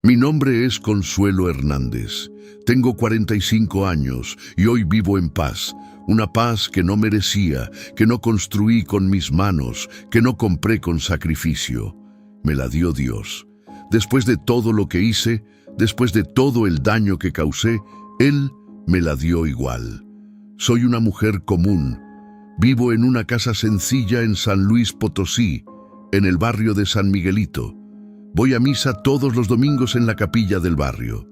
Mi nombre es Consuelo Hernández. Tengo 45 años y hoy vivo en paz. Una paz que no merecía, que no construí con mis manos, que no compré con sacrificio. Me la dio Dios. Después de todo lo que hice, después de todo el daño que causé, Él me la dio igual. Soy una mujer común. Vivo en una casa sencilla en San Luis Potosí, en el barrio de San Miguelito. Voy a misa todos los domingos en la capilla del barrio.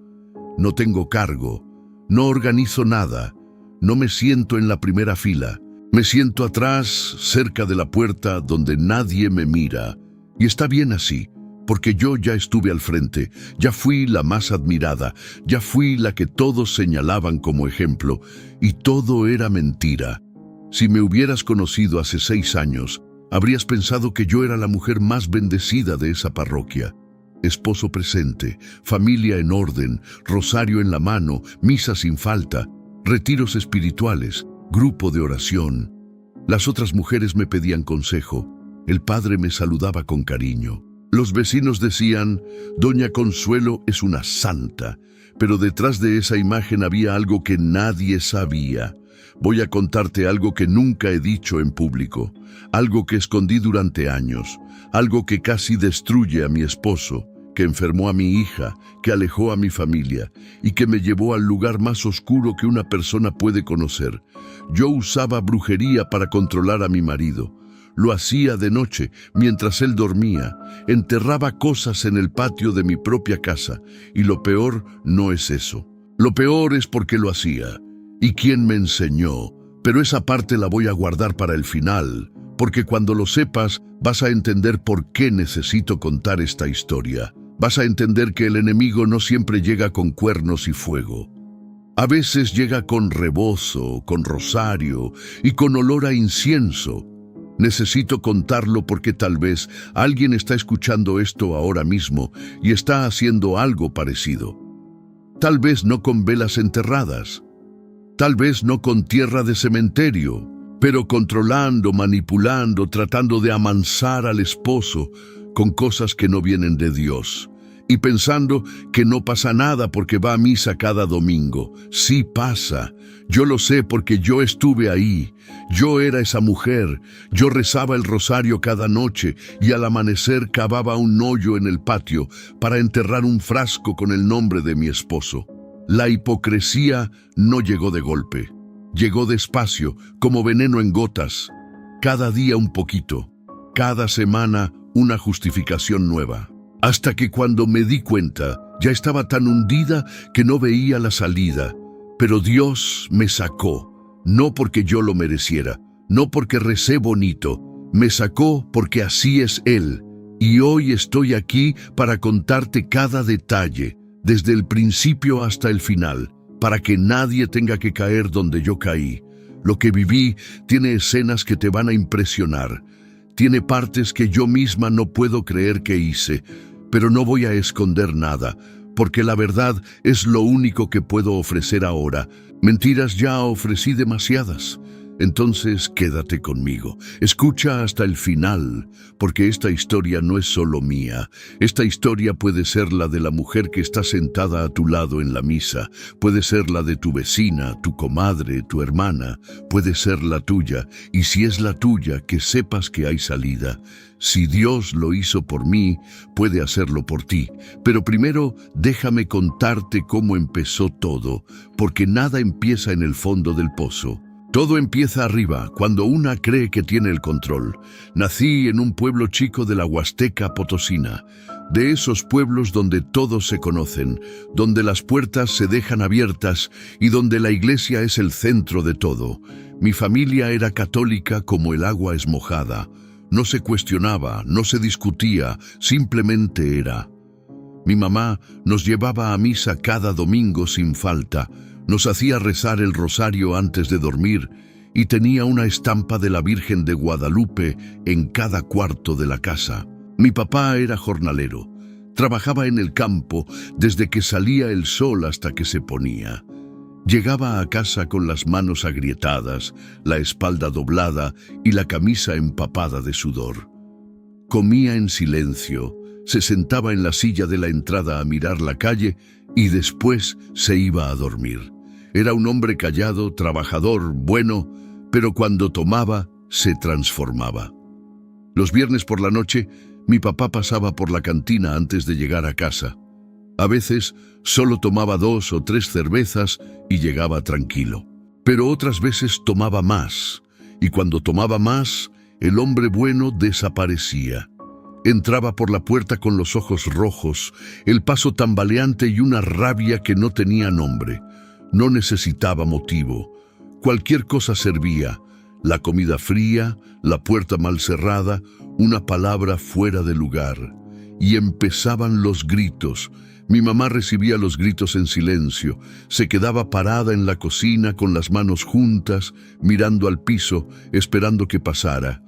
No tengo cargo, no organizo nada, no me siento en la primera fila. Me siento atrás, cerca de la puerta, donde nadie me mira. Y está bien así, porque yo ya estuve al frente, ya fui la más admirada, ya fui la que todos señalaban como ejemplo, y todo era mentira. Si me hubieras conocido hace 6 años, habrías pensado que yo era la mujer más bendecida de esa parroquia. Esposo presente, familia en orden, rosario en la mano, misa sin falta, retiros espirituales, grupo de oración. Las otras mujeres me pedían consejo. El padre me saludaba con cariño. Los vecinos decían, Doña Consuelo es una santa, pero detrás de esa imagen había algo que nadie sabía. Voy a contarte algo que nunca he dicho en público, algo que escondí durante años, algo que casi destruye a mi esposo, que enfermó a mi hija, que alejó a mi familia y que me llevó al lugar más oscuro que una persona puede conocer. Yo usaba brujería para controlar a mi marido. Lo hacía de noche, mientras él dormía. Enterraba cosas en el patio de mi propia casa. Y lo peor no es eso. Lo peor es porque lo hacía. ¿Y quién me enseñó? Pero esa parte la voy a guardar para el final, porque cuando lo sepas, vas a entender por qué necesito contar esta historia. Vas a entender que el enemigo no siempre llega con cuernos y fuego. A veces llega con rebozo, con rosario y con olor a incienso. Necesito contarlo porque tal vez alguien está escuchando esto ahora mismo y está haciendo algo parecido. Tal vez no con velas enterradas, tal vez no con tierra de cementerio, pero controlando, manipulando, tratando de amansar al esposo con cosas que no vienen de Dios. Y pensando que no pasa nada porque va a misa cada domingo. Sí pasa. Yo lo sé porque yo estuve ahí. Yo era esa mujer. Yo rezaba el rosario cada noche y al amanecer cavaba un hoyo en el patio para enterrar un frasco con el nombre de mi esposo. La hipocresía no llegó de golpe. Llegó despacio, como veneno en gotas. Cada día un poquito. Cada semana una justificación nueva. Hasta que cuando me di cuenta, ya estaba tan hundida que no veía la salida. Pero Dios me sacó, no porque yo lo mereciera, no porque recé bonito, me sacó porque así es Él. Y hoy estoy aquí para contarte cada detalle, desde el principio hasta el final, para que nadie tenga que caer donde yo caí. Lo que viví tiene escenas que te van a impresionar. Tiene partes que yo misma no puedo creer que hice, pero no voy a esconder nada, porque la verdad es lo único que puedo ofrecer ahora. Mentiras ya ofrecí demasiadas. Entonces quédate conmigo, escucha hasta el final, porque esta historia no es solo mía. Esta historia puede ser la de la mujer que está sentada a tu lado en la misa, puede ser la de tu vecina, tu comadre, tu hermana, puede ser la tuya, y si es la tuya, que sepas que hay salida. Si Dios lo hizo por mí, puede hacerlo por ti. Pero primero déjame contarte cómo empezó todo, porque nada empieza en el fondo del pozo. Todo empieza arriba, cuando una cree que tiene el control. Nací en un pueblo chico de la Huasteca Potosina, de esos pueblos donde todos se conocen, donde las puertas se dejan abiertas y donde la iglesia es el centro de todo. Mi familia era católica como el agua es mojada. No se cuestionaba, no se discutía, simplemente era. Mi mamá nos llevaba a misa cada domingo sin falta. Nos hacía rezar el rosario antes de dormir y tenía una estampa de la Virgen de Guadalupe en cada cuarto de la casa. Mi papá era jornalero. Trabajaba en el campo desde que salía el sol hasta que se ponía. Llegaba a casa con las manos agrietadas, la espalda doblada y la camisa empapada de sudor. Comía en silencio, se sentaba en la silla de la entrada a mirar la calle y después se iba a dormir. Era un hombre callado, trabajador, bueno, pero cuando tomaba, se transformaba. Los viernes por la noche, mi papá pasaba por la cantina antes de llegar a casa. A veces solo tomaba 2 o 3 cervezas y llegaba tranquilo. Pero otras veces tomaba más, y cuando tomaba más, el hombre bueno desaparecía. Entraba por la puerta con los ojos rojos, el paso tambaleante y una rabia que no tenía nombre. No necesitaba motivo. Cualquier cosa servía. La comida fría, la puerta mal cerrada, una palabra fuera de lugar. Y empezaban los gritos. Mi mamá recibía los gritos en silencio. Se quedaba parada en la cocina con las manos juntas, mirando al piso, esperando que pasara.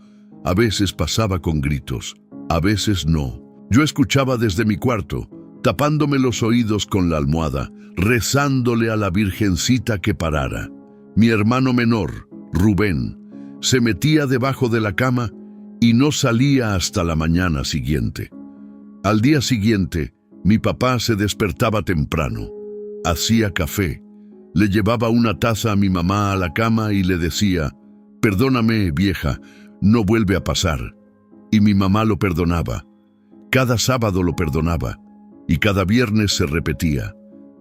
A veces pasaba con gritos, a veces no. Yo escuchaba desde mi cuarto, tapándome los oídos con la almohada, rezándole a la Virgencita que parara. Mi hermano menor, Rubén, se metía debajo de la cama y no salía hasta la mañana siguiente. Al día siguiente, mi papá se despertaba temprano. Hacía café. Le llevaba una taza a mi mamá a la cama y le decía, «Perdóname, vieja, no vuelve a pasar». Y mi mamá lo perdonaba. Cada sábado lo perdonaba. Y cada viernes se repetía.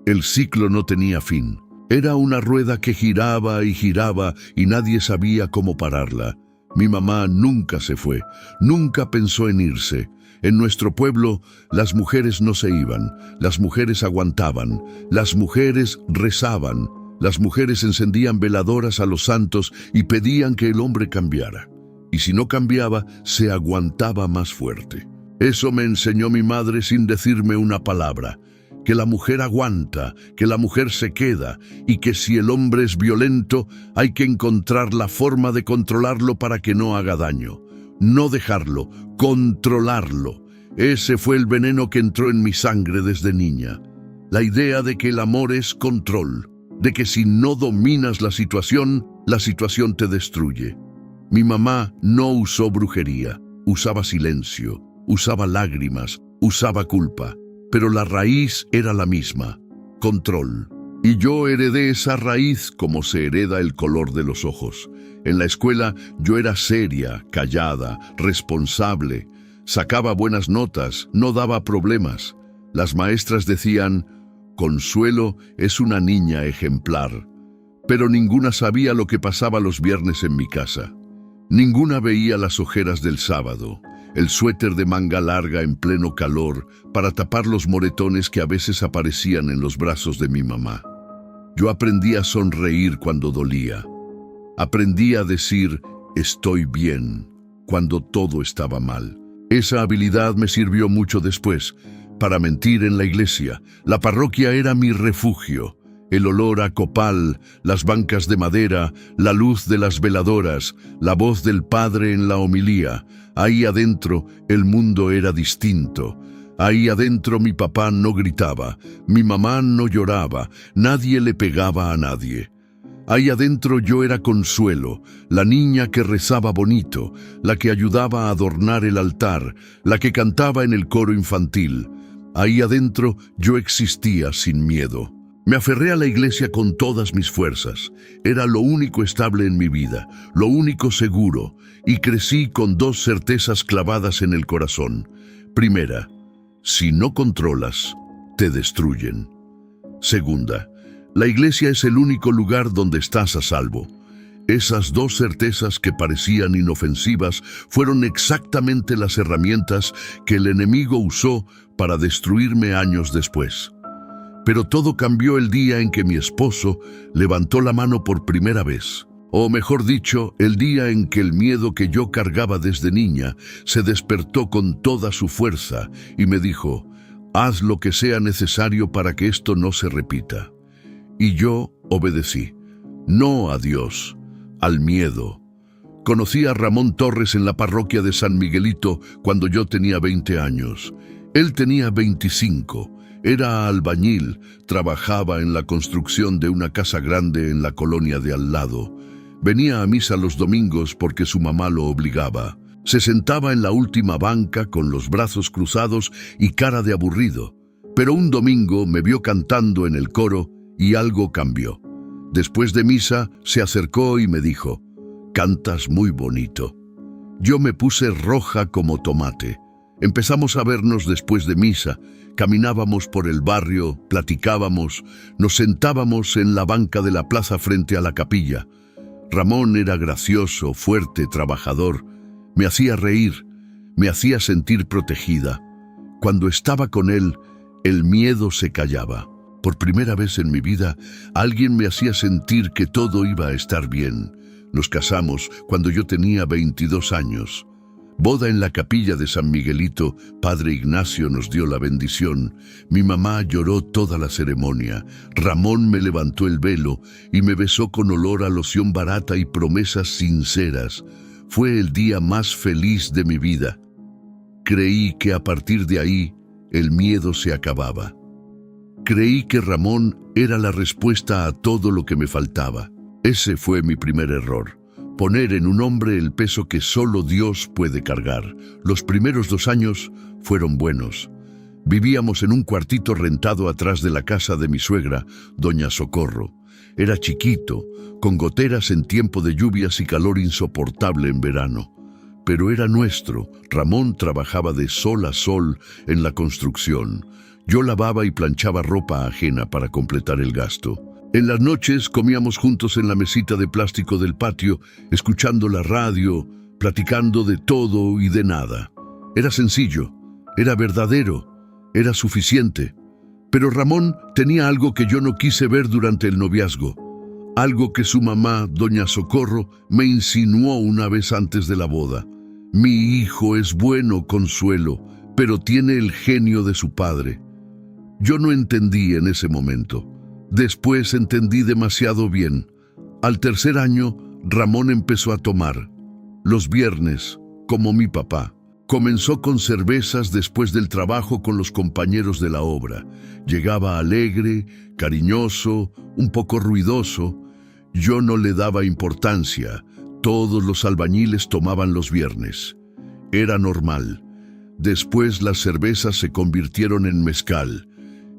El ciclo no tenía fin. Era una rueda que giraba y nadie sabía cómo pararla. Mi mamá nunca se fue, nunca pensó en irse. En nuestro pueblo, las mujeres no se iban, las mujeres aguantaban, las mujeres rezaban, las mujeres encendían veladoras a los santos y pedían que el hombre cambiara. Y si no cambiaba, se aguantaba más fuerte. Eso me enseñó mi madre sin decirme una palabra. Que la mujer aguanta, que la mujer se queda y que si el hombre es violento, hay que encontrar la forma de controlarlo para que no haga daño. No dejarlo, controlarlo. Ese fue el veneno que entró en mi sangre desde niña. La idea de que el amor es control, de que si no dominas la situación te destruye. Mi mamá no usó brujería, usaba silencio, usaba lágrimas, usaba culpa. Pero la raíz era la misma, control. Y yo heredé esa raíz como se hereda el color de los ojos. En la escuela yo era seria, callada, responsable. Sacaba buenas notas, no daba problemas. Las maestras decían, Consuelo es una niña ejemplar. Pero ninguna sabía lo que pasaba los viernes en mi casa. Ninguna veía las ojeras del sábado. El suéter de manga larga en pleno calor para tapar los moretones que a veces aparecían en los brazos de mi mamá. Yo aprendí a sonreír cuando dolía. Aprendí a decir, estoy bien, cuando todo estaba mal. Esa habilidad me sirvió mucho después para mentir en la iglesia. La parroquia era mi refugio. El olor a copal, las bancas de madera, la luz de las veladoras, la voz del padre en la homilía. Ahí adentro el mundo era distinto. Ahí adentro mi papá no gritaba, mi mamá no lloraba, nadie le pegaba a nadie. Ahí adentro yo era Consuelo, la niña que rezaba bonito, la que ayudaba a adornar el altar, la que cantaba en el coro infantil. Ahí adentro yo existía sin miedo. Me aferré a la iglesia con todas mis fuerzas. Era lo único estable en mi vida, lo único seguro, y crecí con 2 certezas clavadas en el corazón. Primera, si no controlas, te destruyen. Segunda, la iglesia es el único lugar donde estás a salvo. Esas 2 certezas que parecían inofensivas fueron exactamente las herramientas que el enemigo usó para destruirme años después. Pero todo cambió el día en que mi esposo levantó la mano por primera vez. O mejor dicho, el día en que el miedo que yo cargaba desde niña se despertó con toda su fuerza y me dijo, haz lo que sea necesario para que esto no se repita. Y yo obedecí. No a Dios, al miedo. Conocí a Ramón Torres en la parroquia de San Miguelito cuando yo tenía 20 años. Él tenía 25. Era albañil, trabajaba en la construcción de una casa grande en la colonia de al lado. Venía a misa los domingos porque su mamá lo obligaba. Se sentaba en la última banca con los brazos cruzados y cara de aburrido, pero un domingo me vio cantando en el coro y algo cambió. Después de misa se acercó y me dijo: «Cantas muy bonito». Yo me puse roja como tomate. Empezamos a vernos después de misa, caminábamos por el barrio, platicábamos, nos sentábamos en la banca de la plaza frente a la capilla. Ramón era gracioso, fuerte, trabajador. Me hacía reír, me hacía sentir protegida. Cuando estaba con él, el miedo se callaba. Por primera vez en mi vida, alguien me hacía sentir que todo iba a estar bien. Nos casamos cuando yo tenía 22 años. Boda en la capilla de San Miguelito, Padre Ignacio nos dio la bendición. Mi mamá lloró toda la ceremonia. Ramón me levantó el velo y me besó con olor a loción barata y promesas sinceras. Fue el día más feliz de mi vida. Creí que a partir de ahí el miedo se acababa. Creí que Ramón era la respuesta a todo lo que me faltaba. Ese fue mi primer error. Poner en un hombre el peso que solo Dios puede cargar. Los primeros 2 años fueron buenos. Vivíamos en un cuartito rentado atrás de la casa de mi suegra, doña Socorro. Era chiquito, con goteras en tiempo de lluvias y calor insoportable en verano. Pero era nuestro. Ramón trabajaba de sol a sol en la construcción. Yo lavaba y planchaba ropa ajena para completar el gasto. En las noches comíamos juntos en la mesita de plástico del patio, escuchando la radio, platicando de todo y de nada. Era sencillo, era verdadero, era suficiente. Pero Ramón tenía algo que yo no quise ver durante el noviazgo. Algo que su mamá, doña Socorro, me insinuó una vez antes de la boda. Mi hijo es bueno, Consuelo, pero tiene el genio de su padre. Yo no entendí en ese momento. Después entendí demasiado bien. Al 3er año, Ramón empezó a tomar. Los viernes, como mi papá. Comenzó con cervezas después del trabajo con los compañeros de la obra. Llegaba alegre, cariñoso, un poco ruidoso. Yo no le daba importancia. Todos los albañiles tomaban los viernes. Era normal. Después las cervezas se convirtieron en mezcal.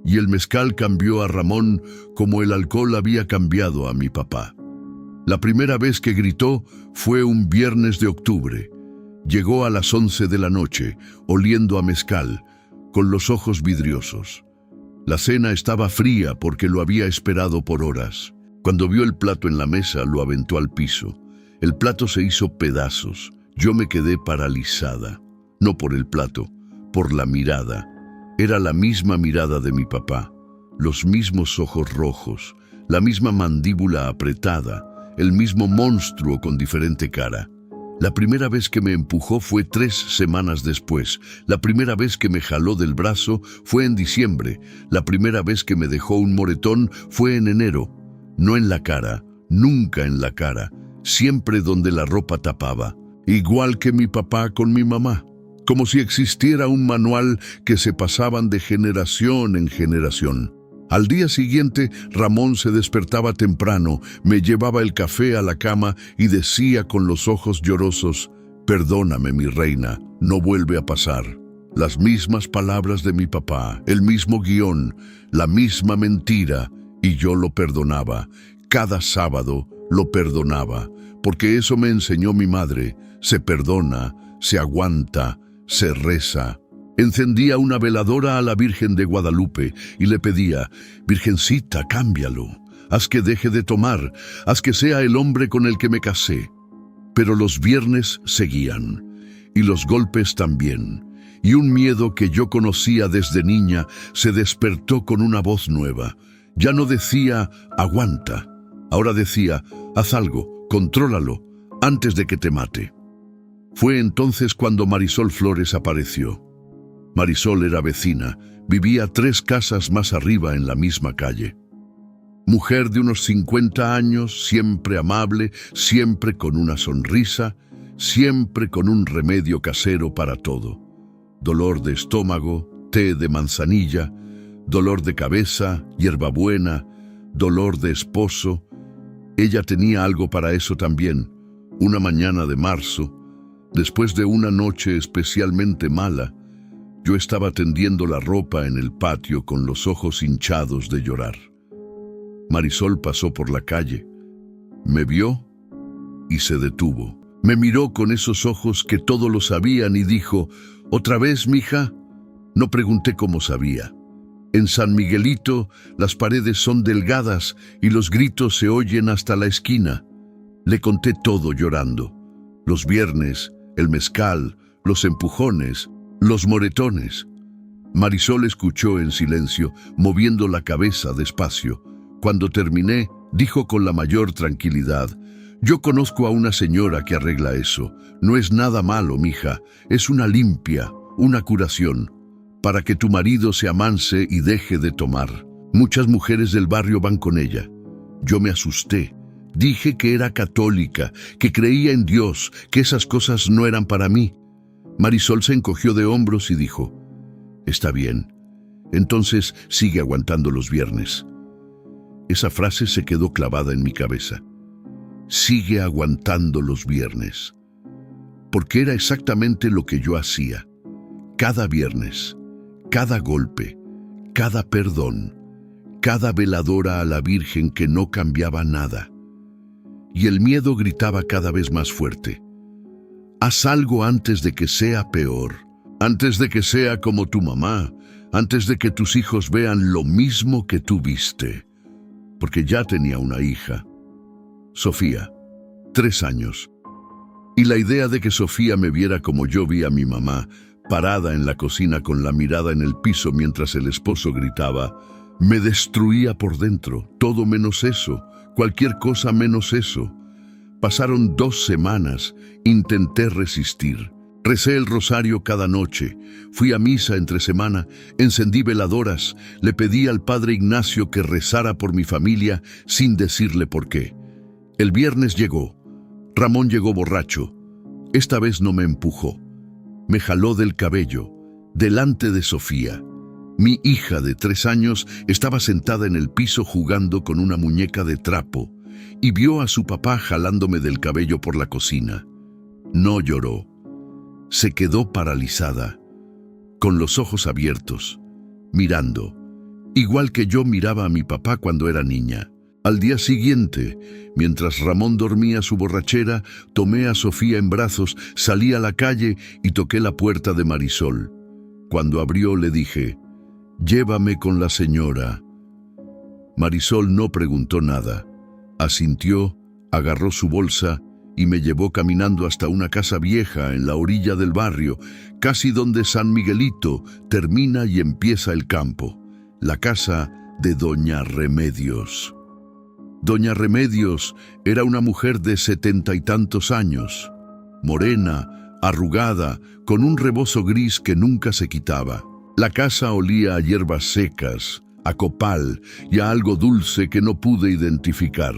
Y el mezcal cambió a Ramón como el alcohol había cambiado a mi papá. La primera vez que gritó fue un viernes de octubre. Llegó a las 11 de la noche, oliendo a mezcal, con los ojos vidriosos. La cena estaba fría porque lo había esperado por horas. Cuando vio el plato en la mesa, lo aventó al piso. El plato se hizo pedazos. Yo me quedé paralizada. No por el plato, por la mirada. Era la misma mirada de mi papá, los mismos ojos rojos, la misma mandíbula apretada, el mismo monstruo con diferente cara. La primera vez que me empujó fue 3 semanas después. La primera vez que me jaló del brazo fue en diciembre. La primera vez que me dejó un moretón fue en enero. No en la cara, nunca en la cara, siempre donde la ropa tapaba. Igual que mi papá con mi mamá. Como si existiera un manual que se pasaban de generación en generación. Al día siguiente, Ramón se despertaba temprano, me llevaba el café a la cama y decía con los ojos llorosos: «Perdóname, mi reina, no vuelve a pasar». Las mismas palabras de mi papá, el mismo guión, la misma mentira, y yo lo perdonaba. Cada sábado lo perdonaba, porque eso me enseñó mi madre. Se perdona, se aguanta, se reza. Encendía una veladora a la Virgen de Guadalupe y le pedía: «Virgencita, cámbialo, haz que deje de tomar, haz que sea el hombre con el que me casé». Pero los viernes seguían, y los golpes también, y un miedo que yo conocía desde niña se despertó con una voz nueva. Ya no decía «aguanta», ahora decía «haz algo, contrólalo, antes de que te mate». Fue entonces cuando Marisol Flores apareció. Marisol era vecina, vivía 3 casas más arriba en la misma calle. Mujer de unos 50 años, siempre amable, siempre con una sonrisa, siempre con un remedio casero para todo. Dolor de estómago, té de manzanilla, dolor de cabeza, hierbabuena, dolor de esposo. Ella tenía algo para eso también. Una mañana de marzo, Después de una noche especialmente mala, yo estaba tendiendo la ropa en el patio con los ojos hinchados de llorar. Marisol pasó por la calle, me vio y se detuvo. Me miró con esos ojos que todo lo sabían y dijo, «¿Otra vez, mija?». No pregunté cómo sabía. En San Miguelito las paredes son delgadas y los gritos se oyen hasta la esquina. Le conté todo llorando. Los viernes, el mezcal, los empujones, los moretones. Marisol escuchó en silencio, moviendo la cabeza despacio. Cuando terminé, dijo con la mayor tranquilidad, «Yo conozco a una señora que arregla eso. No es nada malo, mija. Es una limpia, una curación, para que tu marido se amanse y deje de tomar. Muchas mujeres del barrio van con ella». Yo me asusté. Dije que era católica, que creía en Dios, que esas cosas no eran para mí. Marisol se encogió de hombros y dijo, «Está bien. Entonces sigue aguantando los viernes». Esa frase se quedó clavada en mi cabeza. Sigue aguantando los viernes. Porque era exactamente lo que yo hacía. Cada viernes, cada golpe, cada perdón, cada veladora a la Virgen que no cambiaba nada. Y el miedo gritaba cada vez más fuerte. Haz algo antes de que sea peor, antes de que sea como tu mamá, antes de que tus hijos vean lo mismo que tú viste. Porque ya tenía una hija, Sofía, 3 años. Y la idea de que Sofía me viera como yo vi a mi mamá, parada en la cocina con la mirada en el piso mientras el esposo gritaba, me destruía por dentro, todo menos eso, cualquier cosa menos eso. Pasaron 2 semanas, intenté resistir. Recé el rosario cada noche, fui a misa entre semana, encendí veladoras, le pedí al padre Ignacio que rezara por mi familia sin decirle por qué. El viernes llegó. Ramón llegó borracho. Esta vez no me empujó. Me jaló del cabello, delante de Sofía. Mi hija de 3 años estaba sentada en el piso jugando con una muñeca de trapo y vio a su papá jalándome del cabello por la cocina. No lloró. Se quedó paralizada, con los ojos abiertos, mirando, igual que yo miraba a mi papá cuando era niña. Al día siguiente, mientras Ramón dormía su borrachera, tomé a Sofía en brazos, salí a la calle y toqué la puerta de Marisol. Cuando abrió le dije, «Llévame con la señora». Marisol no preguntó nada, asintió, agarró su bolsa y me llevó caminando hasta una casa vieja en la orilla del barrio, casi donde San Miguelito termina y empieza el campo, la casa de Doña Remedios. Doña Remedios era una mujer de 70 y tantos años, morena, arrugada, con un rebozo gris que nunca se quitaba. La casa olía a hierbas secas, a copal y a algo dulce que no pude identificar.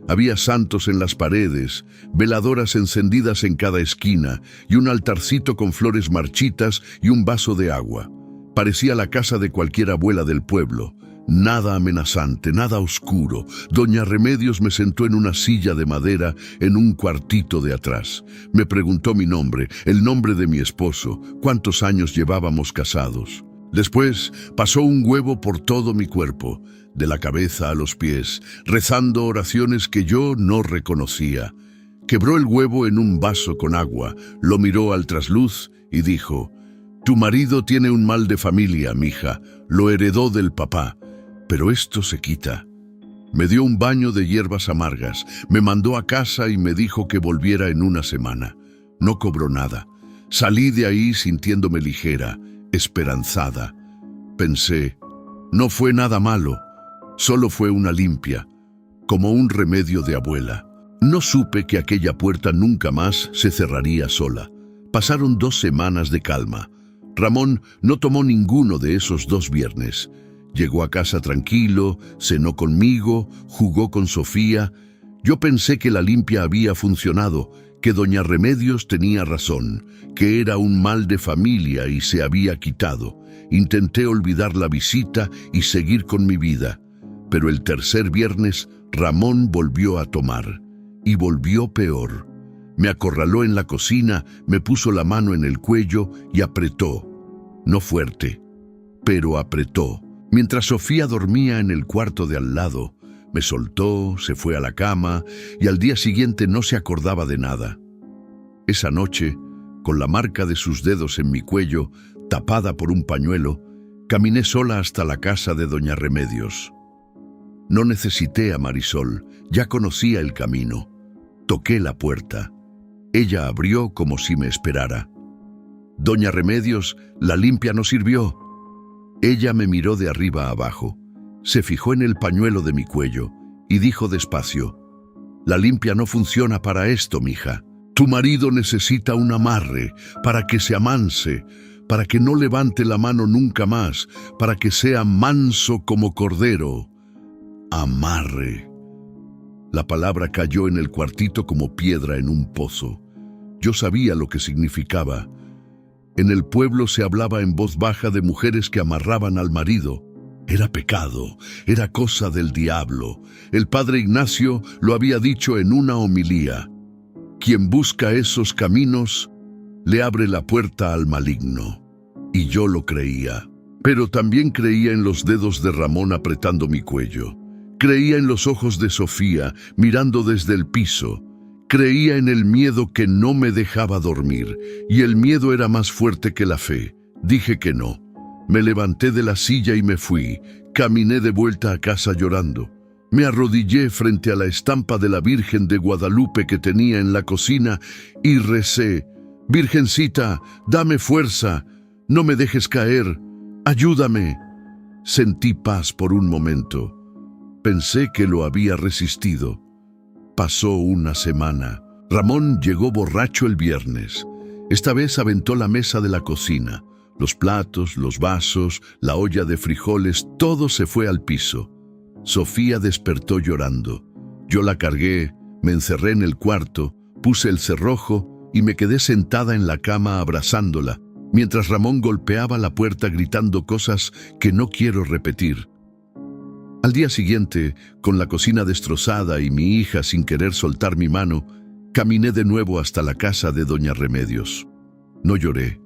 Había santos en las paredes, veladoras encendidas en cada esquina y un altarcito con flores marchitas y un vaso de agua. Parecía la casa de cualquier abuela del pueblo. Nada amenazante, nada oscuro. Doña Remedios me sentó en una silla de madera en un cuartito de atrás. Me preguntó mi nombre, el nombre de mi esposo, cuántos años llevábamos casados. Después pasó un huevo por todo mi cuerpo, de la cabeza a los pies, rezando oraciones que yo no reconocía. Quebró el huevo en un vaso con agua, lo miró al trasluz y dijo, «Tu marido tiene un mal de familia, mija, lo heredó del papá, pero esto se quita». Me dio un baño de hierbas amargas, me mandó a casa y me dijo que volviera en una semana. No cobró nada. Salí de ahí sintiéndome ligera, esperanzada. Pensé, no fue nada malo, solo fue una limpia, como un remedio de abuela. No supe que aquella puerta nunca más se cerraría sola. Pasaron 2 semanas de calma. Ramón no tomó ninguno de esos 2 viernes. Llegó a casa tranquilo, cenó conmigo, jugó con Sofía. Yo pensé que la limpia había funcionado, que Doña Remedios tenía razón, que era un mal de familia y se había quitado. Intenté olvidar la visita y seguir con mi vida. Pero el tercer viernes, Ramón volvió a tomar. Y volvió peor. Me acorraló en la cocina, me puso la mano en el cuello y apretó. No fuerte, pero apretó. Mientras Sofía dormía en el cuarto de al lado, me soltó, se fue a la cama y al día siguiente no se acordaba de nada. Esa noche, con la marca de sus dedos en mi cuello, tapada por un pañuelo, caminé sola hasta la casa de doña Remedios. No necesité a Marisol, ya conocía el camino. Toqué la puerta. Ella abrió como si me esperara. Doña Remedios, la limpia no sirvió. Ella me miró de arriba a abajo, se fijó en el pañuelo de mi cuello y dijo despacio: «La limpia no funciona para esto, mija. Tu marido necesita un amarre para que se amanse, para que no levante la mano nunca más, para que sea manso como cordero». Amarre. La palabra cayó en el cuartito como piedra en un pozo. Yo sabía lo que significaba. En el pueblo se hablaba en voz baja de mujeres que amarraban al marido. Era pecado, era cosa del diablo. El padre Ignacio lo había dicho en una homilía. Quien busca esos caminos, le abre la puerta al maligno. Y yo lo creía. Pero también creía en los dedos de Ramón apretando mi cuello. Creía en los ojos de Sofía mirando desde el piso. Creía en el miedo que no me dejaba dormir, y el miedo era más fuerte que la fe. Dije que no. Me levanté de la silla y me fui. Caminé de vuelta a casa llorando. Me arrodillé frente a la estampa de la Virgen de Guadalupe que tenía en la cocina y recé: «Virgencita, dame fuerza, no me dejes caer, ayúdame». Sentí paz por un momento. Pensé que lo había resistido. Pasó una semana. Ramón llegó borracho el viernes. Esta vez aventó la mesa de la cocina. Los platos, los vasos, la olla de frijoles, todo se fue al piso. Sofía despertó llorando. Yo la cargué, me encerré en el cuarto, puse el cerrojo y me quedé sentada en la cama abrazándola, mientras Ramón golpeaba la puerta gritando cosas que no quiero repetir. Al día siguiente, con la cocina destrozada y mi hija sin querer soltar mi mano, caminé de nuevo hasta la casa de doña Remedios. No lloré,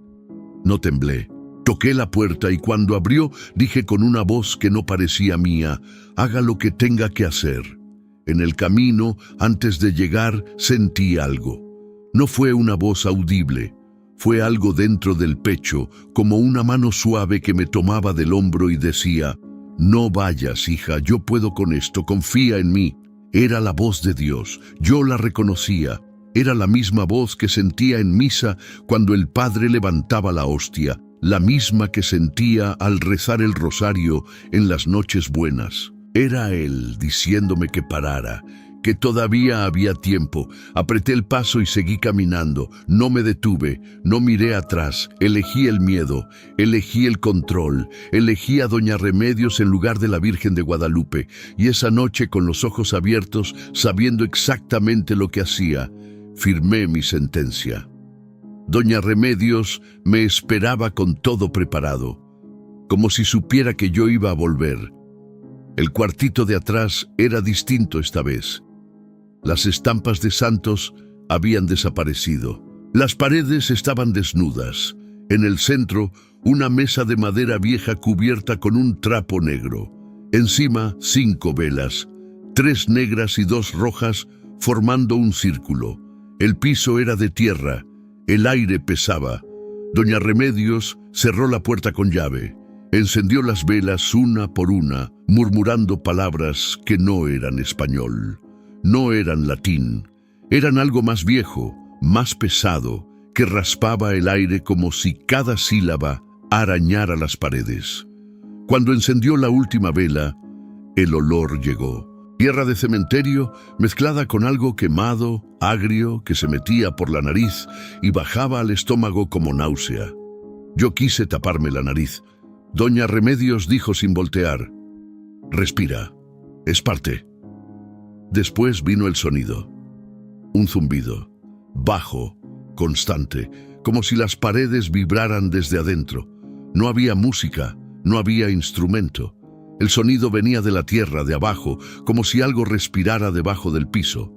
no temblé. Toqué la puerta y cuando abrió dije con una voz que no parecía mía: «Haga lo que tenga que hacer». En el camino, antes de llegar, sentí algo. No fue una voz audible, fue algo dentro del pecho, como una mano suave que me tomaba del hombro y decía: «No vayas, hija, yo puedo con esto, confía en mí». Era la voz de Dios, yo la reconocía. Era la misma voz que sentía en misa cuando el padre levantaba la hostia, la misma que sentía al rezar el rosario en las noches buenas. Era él diciéndome que parara, que todavía había tiempo. Apreté el paso y seguí caminando. No me detuve, no miré atrás. Elegí el miedo, elegí el control, elegí a doña Remedios en lugar de la Virgen de Guadalupe. Y esa noche, con los ojos abiertos, sabiendo exactamente lo que hacía, firmé mi sentencia. Doña Remedios me esperaba con todo preparado, como si supiera que yo iba a volver. El cuartito de atrás era distinto esta vez. Las estampas de santos habían desaparecido. Las paredes estaban desnudas. En el centro, una mesa de madera vieja cubierta con un trapo negro. Encima, 5 velas, 3 negras y 2 rojas, formando un círculo. El piso era de tierra. El aire pesaba. Doña Remedios cerró la puerta con llave. Encendió las velas una por una, murmurando palabras que no eran español, no eran latín. Eran algo más viejo, más pesado, que raspaba el aire como si cada sílaba arañara las paredes. Cuando encendió la última vela, el olor llegó. Tierra de cementerio mezclada con algo quemado, agrio, que se metía por la nariz y bajaba al estómago como náusea. Yo quise taparme la nariz. Doña Remedios dijo sin voltear: «Respira, es parte». Después vino el sonido. Un zumbido, bajo, constante, como si las paredes vibraran desde adentro. No había música, no había instrumento. El sonido venía de la tierra, de abajo, como si algo respirara debajo del piso.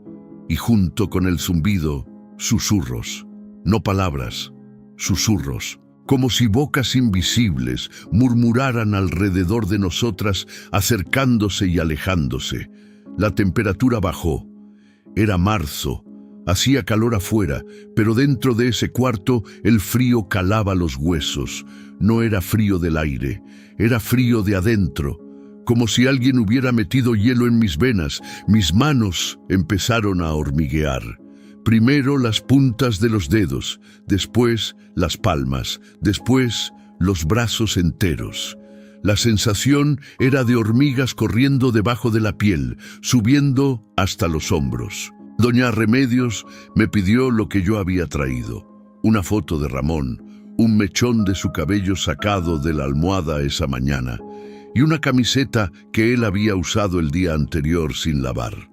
Y junto con el zumbido, Susurros, no palabras, susurros, como si bocas invisibles murmuraran alrededor de nosotras, acercándose y alejándose. La temperatura bajó. Era marzo. Hacía calor afuera, pero dentro de ese cuarto el frío calaba los huesos. No era frío del aire, era frío de adentro, como si alguien hubiera metido hielo en mis venas. Mis manos empezaron a hormiguear. Primero las puntas de los dedos, después las palmas, después los brazos enteros. La sensación era de hormigas corriendo debajo de la piel, subiendo hasta los hombros. Doña Remedios me pidió lo que yo había traído: una foto de Ramón, un mechón de su cabello sacado de la almohada esa mañana y una camiseta que él había usado el día anterior sin lavar.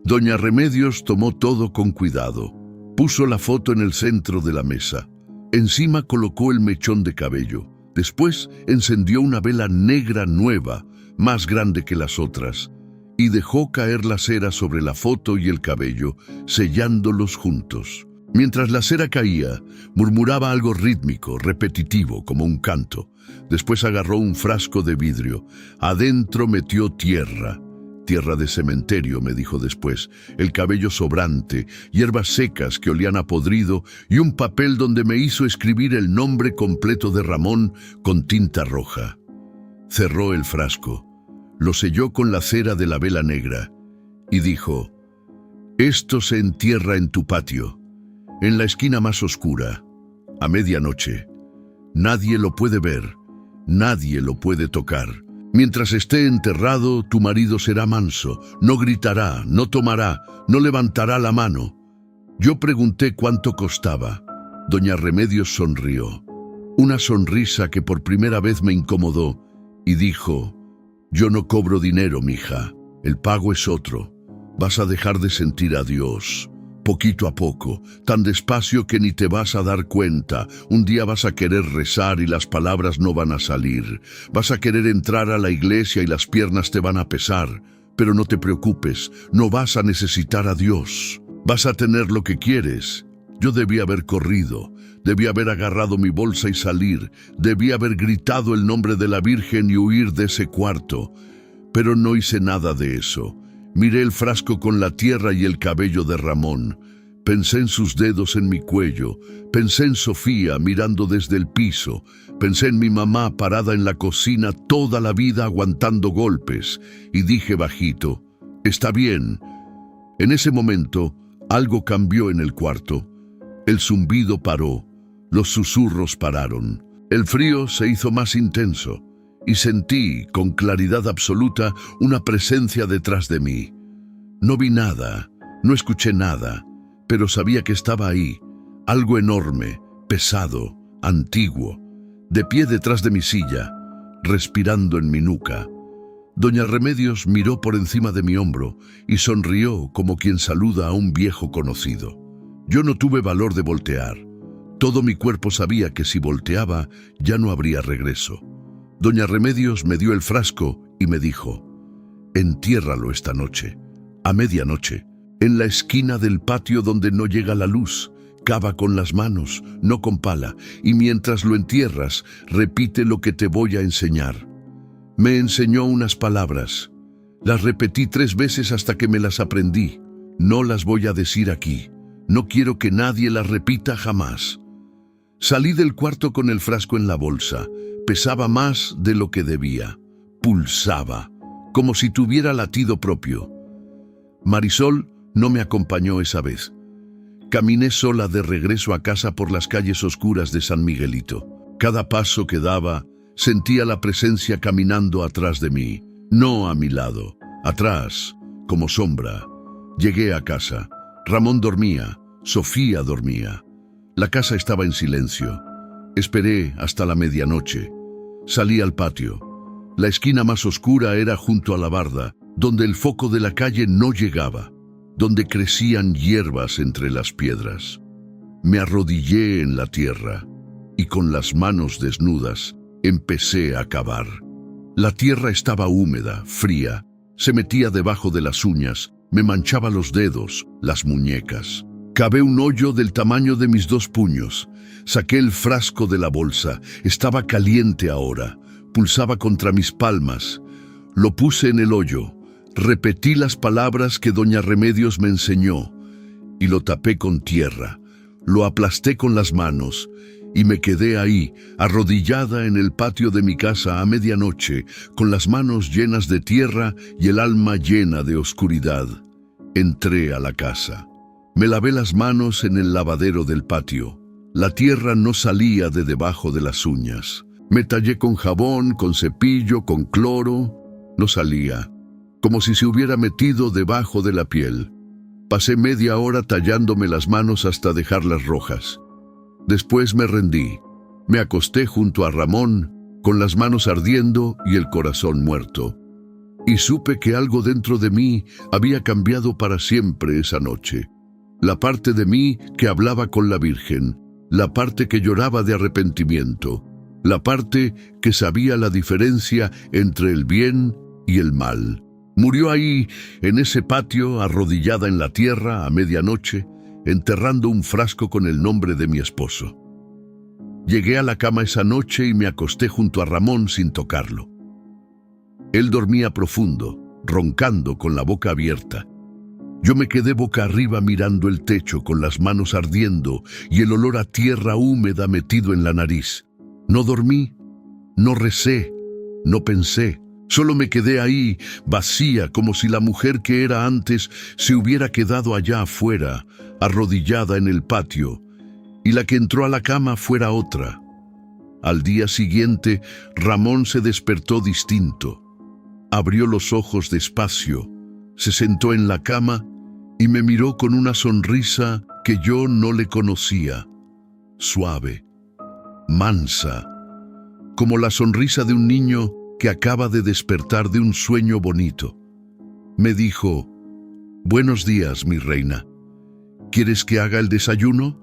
Doña Remedios tomó todo con cuidado. Puso la foto en el centro de la mesa. Encima colocó el mechón de cabello. Después encendió una vela negra nueva, más grande que las otras, y dejó caer la cera sobre la foto y el cabello, sellándolos juntos. Mientras la cera caía, murmuraba algo rítmico, repetitivo, como un canto. Después agarró un frasco de vidrio. Adentro metió tierra. Tierra de cementerio, me dijo después, el cabello sobrante, hierbas secas que olían a podrido y un papel donde me hizo escribir el nombre completo de Ramón con tinta roja. Cerró el frasco, lo selló con la cera de la vela negra y dijo: «Esto se entierra en tu patio, en la esquina más oscura, a medianoche. Nadie lo puede ver, nadie lo puede tocar. Mientras esté enterrado, tu marido será manso, no gritará, no tomará, no levantará la mano». Yo pregunté cuánto costaba. Doña Remedios sonrió, una sonrisa que por primera vez me incomodó, y dijo: «Yo no cobro dinero, mija, el pago es otro. Vas a dejar de sentir a Dios, poquito a poco, tan despacio que ni te vas a dar cuenta. Un día vas a querer rezar y las palabras no van a salir. Vas a querer entrar a la iglesia y las piernas te van a pesar. Pero no te preocupes, no vas a necesitar a Dios. Vas a tener lo que quieres». Yo debí haber corrido, debí haber agarrado mi bolsa y salir, debí haber gritado el nombre de la Virgen y huir de ese cuarto. Pero no hice nada de eso. Miré el frasco con la tierra y el cabello de Ramón. Pensé en sus dedos en mi cuello. Pensé en Sofía mirando desde el piso. Pensé en mi mamá parada en la cocina toda la vida aguantando golpes. Y dije bajito: «Está bien». En ese momento, algo cambió en el cuarto. El zumbido paró. Los susurros pararon. El frío se hizo más intenso. Y sentí, con claridad absoluta, una presencia detrás de mí. No vi nada, no escuché nada, pero sabía que estaba ahí, algo enorme, pesado, antiguo, de pie detrás de mi silla, respirando en mi nuca. Doña Remedios miró por encima de mi hombro y sonrió como quien saluda a un viejo conocido. Yo no tuve valor de voltear. Todo mi cuerpo sabía que si volteaba ya no habría regreso. Doña Remedios me dio el frasco y me dijo: «Entiérralo esta noche, a medianoche, en la esquina del patio donde no llega la luz. Cava con las manos, no con pala, y mientras lo entierras, repite lo que te voy a enseñar». Me enseñó unas palabras. Las repetí 3 veces hasta que me las aprendí. No las voy a decir aquí. No quiero que nadie las repita jamás. Salí del cuarto con el frasco en la bolsa. Pesaba más de lo que debía. Pulsaba, como si tuviera latido propio. Marisol no me acompañó esa vez. Caminé sola de regreso a casa por las calles oscuras de San Miguelito. Cada paso que daba, sentía la presencia caminando atrás de mí, no a mi lado, atrás, como sombra. Llegué a casa. Ramón dormía, Sofía dormía. La casa estaba en silencio. Esperé hasta la medianoche. Salí al patio. La esquina más oscura era junto a la barda, donde el foco de la calle no llegaba, donde crecían hierbas entre las piedras. Me arrodillé en la tierra y con las manos desnudas empecé a cavar. La tierra estaba húmeda, fría, se metía debajo de las uñas, me manchaba los dedos, las muñecas. Cavé un hoyo del tamaño de mis 2 puños. Saqué el frasco de la bolsa. Estaba caliente ahora. Pulsaba contra mis palmas. Lo puse en el hoyo. Repetí las palabras que doña Remedios me enseñó y lo tapé con tierra. Lo aplasté con las manos y me quedé ahí, arrodillada en el patio de mi casa a medianoche, con las manos llenas de tierra y el alma llena de oscuridad. Entré a la casa. Me lavé las manos en el lavadero del patio. La tierra no salía de debajo de las uñas. Me tallé con jabón, con cepillo, con cloro. No salía, como si se hubiera metido debajo de la piel. Pasé media hora tallándome las manos hasta dejarlas rojas. Después me rendí. Me acosté junto a Ramón, con las manos ardiendo y el corazón muerto. Y supe que algo dentro de mí había cambiado para siempre esa noche. La parte de mí que hablaba con la Virgen, la parte que lloraba de arrepentimiento, la parte que sabía la diferencia entre el bien y el mal. Murió ahí, en ese patio, arrodillada en la tierra a medianoche, enterrando un frasco con el nombre de mi esposo. Llegué a la cama esa noche y me acosté junto a Ramón sin tocarlo. Él dormía profundo, roncando con la boca abierta. Yo me quedé boca arriba mirando el techo con las manos ardiendo y el olor a tierra húmeda metido en la nariz. No dormí, no recé, no pensé. Solo me quedé ahí, vacía, como si la mujer que era antes se hubiera quedado allá afuera, arrodillada en el patio, y la que entró a la cama fuera otra. Al día siguiente, Ramón se despertó distinto. Abrió los ojos despacio, se sentó en la cama y me miró con una sonrisa que yo no le conocía. Suave, mansa, como la sonrisa de un niño que acaba de despertar de un sueño bonito. Me dijo: «Buenos días, mi reina. ¿Quieres que haga el desayuno?»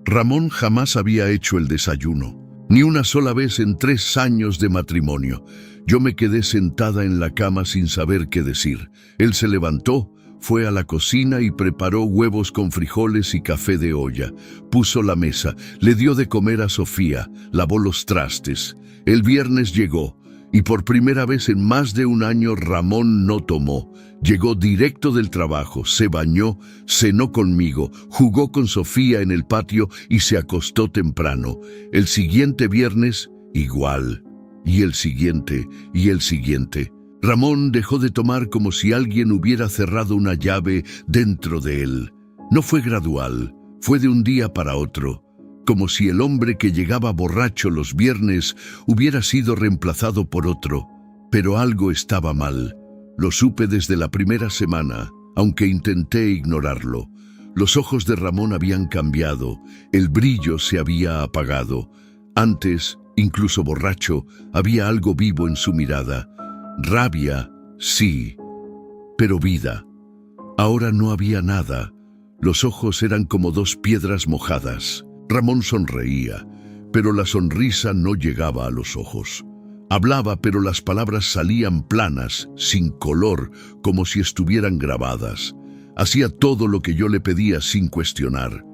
Ramón jamás había hecho el desayuno, ni una sola vez en 3 años de matrimonio. Yo me quedé sentada en la cama sin saber qué decir. Él se levantó, fue a la cocina y preparó huevos con frijoles y café de olla. Puso la mesa, le dio de comer a Sofía, lavó los trastes. El viernes llegó, y por primera vez en más de 1 año Ramón no tomó. Llegó directo del trabajo, se bañó, cenó conmigo, jugó con Sofía en el patio y se acostó temprano. El siguiente viernes, igual. Y el siguiente, y el siguiente. Ramón dejó de tomar como si alguien hubiera cerrado una llave dentro de él. No fue gradual, fue de un día para otro, como si el hombre que llegaba borracho los viernes hubiera sido reemplazado por otro. Pero algo estaba mal. Lo supe desde la primera semana, aunque intenté ignorarlo. Los ojos de Ramón habían cambiado, el brillo se había apagado. Antes, incluso borracho, había algo vivo en su mirada. Rabia, sí, pero vida. Ahora no había nada. Los ojos eran como 2 piedras mojadas. Ramón sonreía, pero la sonrisa no llegaba a los ojos. Hablaba, pero las palabras salían planas, sin color, como si estuvieran grabadas. Hacía todo lo que yo le pedía sin cuestionar.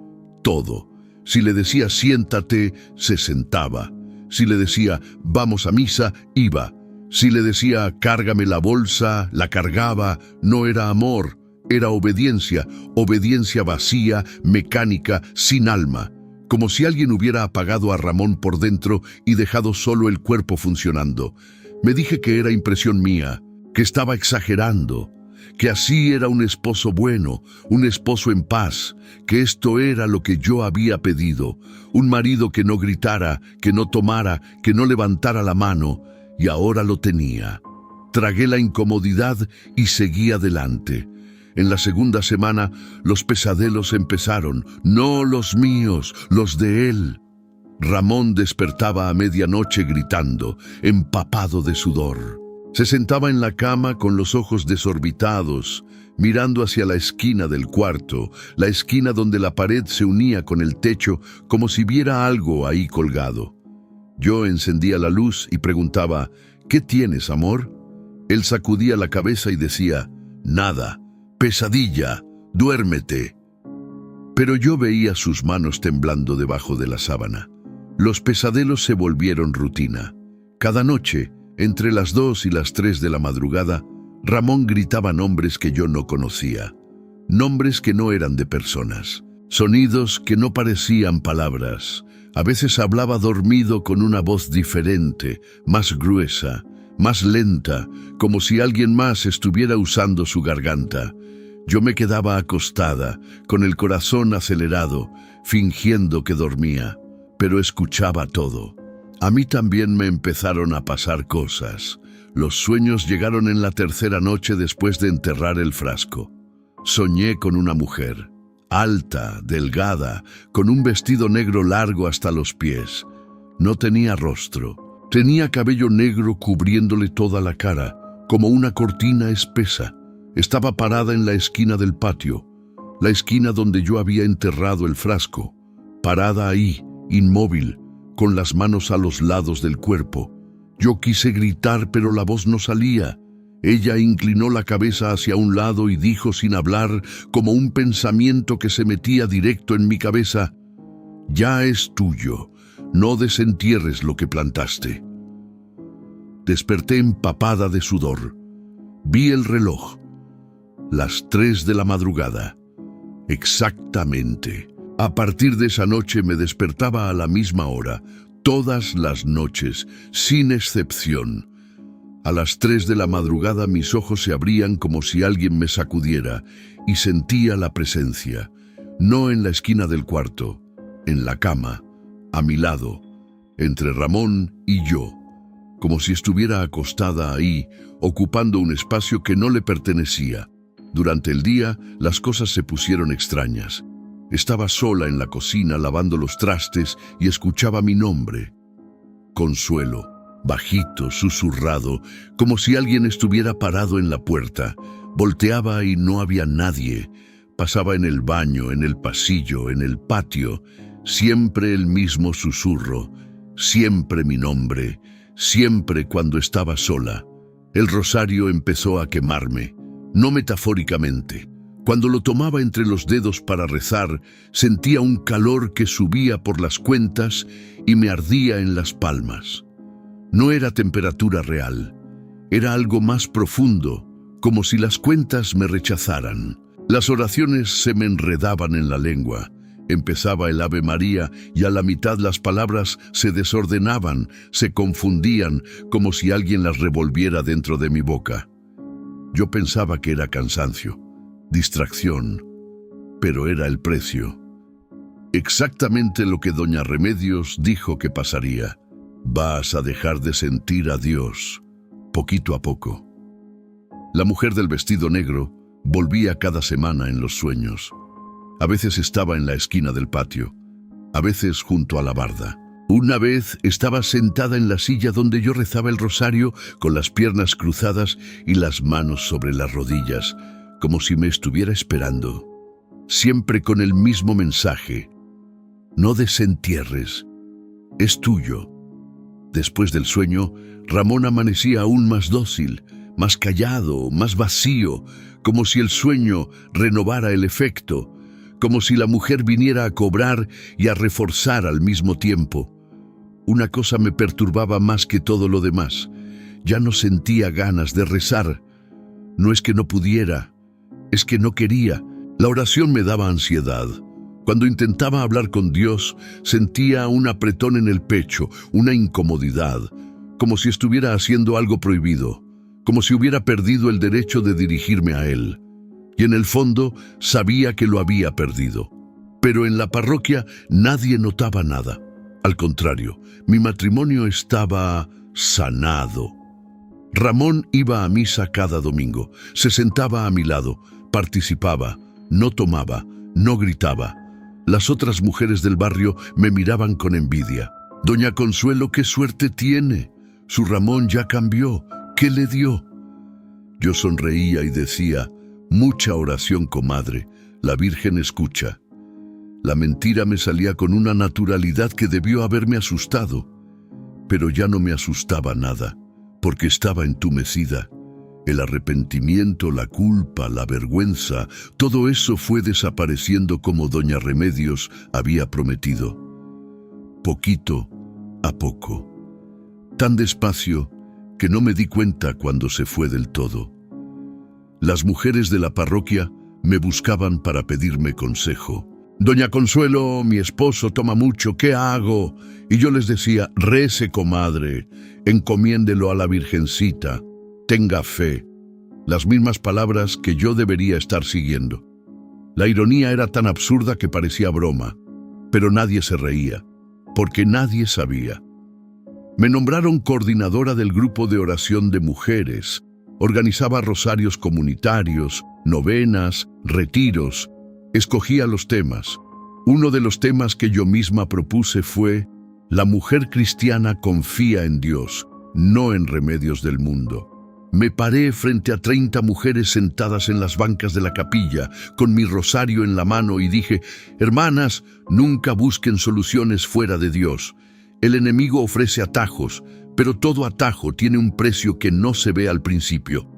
Todo. Si le decía siéntate, se sentaba. Si le decía vamos a misa, iba. Si le decía cárgame la bolsa, la cargaba. No era amor, era obediencia. Obediencia vacía, mecánica, sin alma. Como si alguien hubiera apagado a Ramón por dentro y dejado solo el cuerpo funcionando. Me dije que era impresión mía, que estaba exagerando, que así era un esposo bueno, un esposo en paz, que esto era lo que yo había pedido, un marido que no gritara, que no tomara, que no levantara la mano, y ahora lo tenía. Tragué la incomodidad y seguí adelante. En la segunda semana, los pesadelos empezaron, no los míos, los de él. Ramón despertaba a medianoche gritando, empapado de sudor. Se sentaba en la cama con los ojos desorbitados, mirando hacia la esquina del cuarto, la esquina donde la pared se unía con el techo, como si viera algo ahí colgado. Yo encendía la luz y preguntaba, ¿qué tienes, amor? Él sacudía la cabeza y decía, nada. Pesadilla, duérmete. pero yo veía sus manos temblando debajo de la sábana. Los pesadelos se volvieron rutina. Cada noche, entre las 2 y las 3 de la madrugada, Ramón gritaba nombres que yo no conocía, nombres que no eran de personas, sonidos que no parecían palabras. A veces hablaba dormido con una voz diferente, más gruesa, más lenta, como si alguien más estuviera usando su garganta. Yo me quedaba acostada, con el corazón acelerado, fingiendo que dormía, pero escuchaba todo. A mí también me empezaron a pasar cosas. Los sueños llegaron en la tercera noche después de enterrar el frasco. Soñé con una mujer, alta, delgada, con un vestido negro largo hasta los pies. No tenía rostro. Tenía cabello negro cubriéndole toda la cara, como una cortina espesa. Estaba parada en la esquina del patio, la esquina donde yo había enterrado el frasco. Parada ahí, inmóvil, con las manos a los lados del cuerpo. Yo quise gritar, pero la voz no salía. Ella inclinó la cabeza hacia un lado y dijo sin hablar, como un pensamiento que se metía directo en mi cabeza: «Ya es tuyo, no desentierres lo que plantaste». Desperté empapada de sudor. Vi el reloj. Las 3 de la madrugada. Exactamente. A partir de esa noche me despertaba a la misma hora, todas las noches, sin excepción. A las 3 de la madrugada mis ojos se abrían como si alguien me sacudiera y sentía la presencia, no en la esquina del cuarto, en la cama, a mi lado, entre Ramón y yo, como si estuviera acostada ahí, ocupando un espacio que no le pertenecía. Durante el día, las cosas se pusieron extrañas. Estaba sola en la cocina lavando los trastes y escuchaba mi nombre. Consuelo, bajito, susurrado, como si alguien estuviera parado en la puerta. Volteaba y no había nadie. Pasaba en el baño, en el pasillo, en el patio. Siempre el mismo susurro, siempre mi nombre, siempre cuando estaba sola. El rosario empezó a quemarme, no metafóricamente. Cuando lo tomaba entre los dedos para rezar, sentía un calor que subía por las cuentas y me ardía en las palmas. No era temperatura real, era algo más profundo, como si las cuentas me rechazaran. Las oraciones se me enredaban en la lengua. Empezaba el Ave María y a la mitad las palabras se desordenaban, se confundían, como si alguien las revolviera dentro de mi boca. Yo pensaba que era cansancio, distracción, pero era el precio. Exactamente lo que doña Remedios dijo que pasaría. Vas a dejar de sentir a Dios, poquito a poco. La mujer del vestido negro volvía cada semana en los sueños. A veces estaba en la esquina del patio, a veces junto a la barda. Una vez estaba sentada en la silla donde yo rezaba el rosario con las piernas cruzadas y las manos sobre las rodillas, como si me estuviera esperando, siempre con el mismo mensaje: no desentierres, es tuyo. Después del sueño, Ramón amanecía aún más dócil, más callado, más vacío, como si el sueño renovara el efecto, como si la mujer viniera a cobrar y a reforzar al mismo tiempo. Una cosa me perturbaba más que todo lo demás. Ya no sentía ganas de rezar. No es que no pudiera, es que no quería. La oración me daba ansiedad. Cuando intentaba hablar con Dios, sentía un apretón en el pecho, una incomodidad, como si estuviera haciendo algo prohibido, como si hubiera perdido el derecho de dirigirme a Él. Y en el fondo sabía que lo había perdido. Pero en la parroquia nadie notaba nada. Al contrario, mi matrimonio estaba sanado. Ramón iba a misa cada domingo, se sentaba a mi lado, participaba, no tomaba, no gritaba. Las otras mujeres del barrio me miraban con envidia. Doña Consuelo, qué suerte tiene. Su Ramón ya cambió. ¿Qué le dio? Yo sonreía y decía: mucha oración, comadre, la Virgen escucha. La mentira me salía con una naturalidad que debió haberme asustado, pero ya no me asustaba nada, porque estaba entumecida. El arrepentimiento, la culpa, la vergüenza, todo eso fue desapareciendo como doña Remedios había prometido. Poquito a poco. Tan despacio que no me di cuenta cuando se fue del todo. Las mujeres de la parroquia me buscaban para pedirme consejo. Doña Consuelo, mi esposo toma mucho, ¿qué hago? Y yo les decía, rece, comadre, encomiéndelo a la Virgencita, tenga fe. Las mismas palabras que yo debería estar siguiendo. La ironía era tan absurda que parecía broma, pero nadie se reía, porque nadie sabía. Me nombraron coordinadora del grupo de oración de mujeres. Organizaba rosarios comunitarios, novenas, retiros. Escogía los temas. Uno de los temas que yo misma propuse fue: la mujer cristiana confía en Dios, no en remedios del mundo. Me paré frente a 30 mujeres sentadas en las bancas de la capilla, con mi rosario en la mano, y dije: hermanas, nunca busquen soluciones fuera de Dios. El enemigo ofrece atajos, pero todo atajo tiene un precio que no se ve al principio.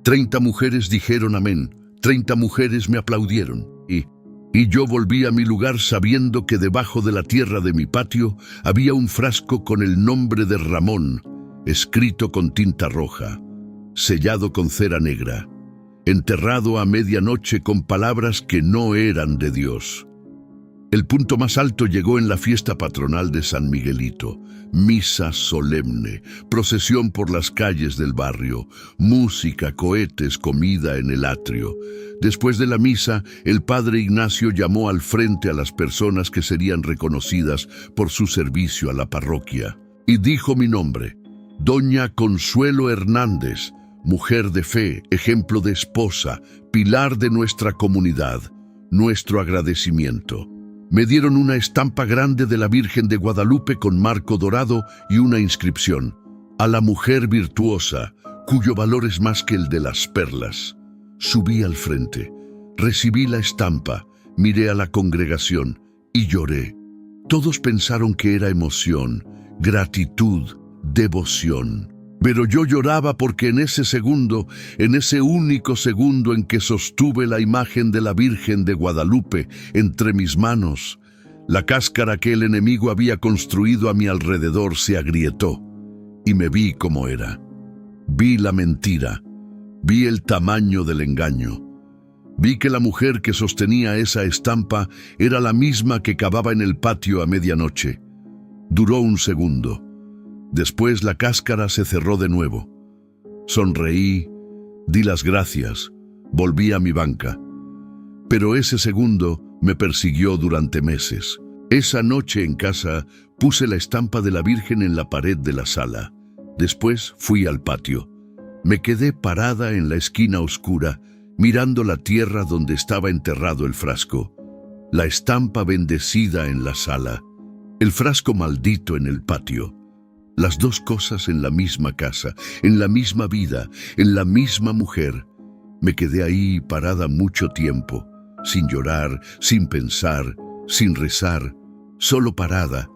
30 mujeres dijeron amén, 30 mujeres me aplaudieron, y yo volví a mi lugar sabiendo que debajo de la tierra de mi patio había un frasco con el nombre de Ramón, escrito con tinta roja, sellado con cera negra, enterrado a medianoche con palabras que no eran de Dios. El punto más alto llegó en la fiesta patronal de San Miguelito. Misa solemne, procesión por las calles del barrio, música, cohetes, comida en el atrio. Después de la misa, el padre Ignacio llamó al frente a las personas que serían reconocidas por su servicio a la parroquia. Y dijo mi nombre: Doña Consuelo Hernández, mujer de fe, ejemplo de esposa, pilar de nuestra comunidad, nuestro agradecimiento. Me dieron una estampa grande de la Virgen de Guadalupe con marco dorado y una inscripción: a la mujer virtuosa, cuyo valor es más que el de las perlas. Subí al frente, recibí la estampa, miré a la congregación y lloré. Todos pensaron que era emoción, gratitud, devoción. Pero yo lloraba porque en ese segundo, en ese único segundo en que sostuve la imagen de la Virgen de Guadalupe entre mis manos, la cáscara que el enemigo había construido a mi alrededor se agrietó y me vi como era. Vi la mentira, vi el tamaño del engaño. Vi que la mujer que sostenía esa estampa era la misma que cavaba en el patio a medianoche. Duró un segundo. Después la cáscara se cerró de nuevo. Sonreí, di las gracias, volví a mi banca. Pero ese segundo me persiguió durante meses. Esa noche en casa puse la estampa de la Virgen en la pared de la sala. Después fui al patio. Me quedé parada en la esquina oscura, mirando la tierra donde estaba enterrado el frasco. La estampa bendecida en la sala, el frasco maldito en el patio. Las dos cosas en la misma casa, en la misma vida, en la misma mujer. Me quedé ahí parada mucho tiempo, sin llorar, sin pensar, sin rezar, solo parada,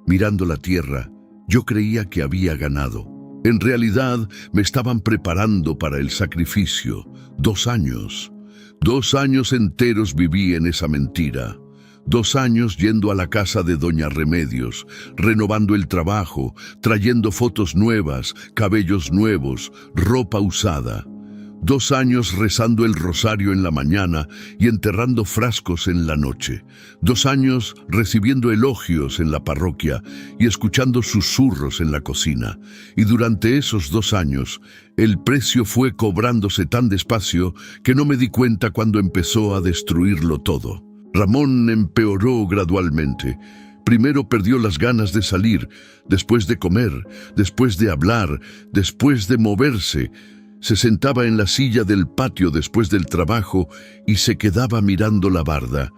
mirando la tierra. Yo creía que había ganado. En realidad me estaban preparando para el sacrificio. 2 años. 2 años enteros viví en esa mentira. 2 años yendo a la casa de doña Remedios, renovando el trabajo, trayendo fotos nuevas, cabellos nuevos, ropa usada. 2 años rezando el rosario en la mañana y enterrando frascos en la noche. 2 años recibiendo elogios en la parroquia y escuchando susurros en la cocina. Y durante esos 2 años, el precio fue cobrándose tan despacio que no me di cuenta cuando empezó a destruirlo todo. Ramón empeoró gradualmente. Primero perdió las ganas de salir, después de comer, después de hablar, después de moverse. Se sentaba en la silla del patio después del trabajo y se quedaba mirando la barda.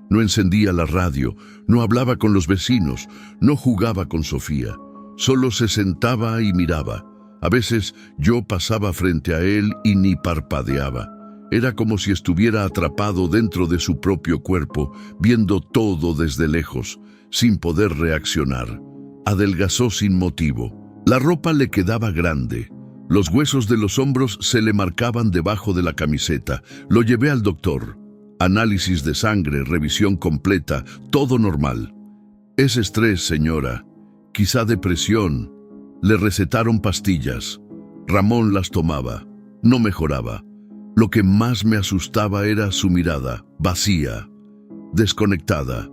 No encendía la radio, no hablaba con los vecinos, no jugaba con Sofía. Solo se sentaba y miraba. A veces yo pasaba frente a él y ni parpadeaba. Era como si estuviera atrapado dentro de su propio cuerpo, viendo todo desde lejos, sin poder reaccionar. Adelgazó sin motivo. La ropa le quedaba grande. Los huesos de los hombros se le marcaban debajo de la camiseta. Lo llevé al doctor. Análisis de sangre, revisión completa, todo normal. Es estrés, señora. Quizá depresión. Le recetaron pastillas. Ramón las tomaba. No mejoraba. Lo que más me asustaba era su mirada, vacía, desconectada.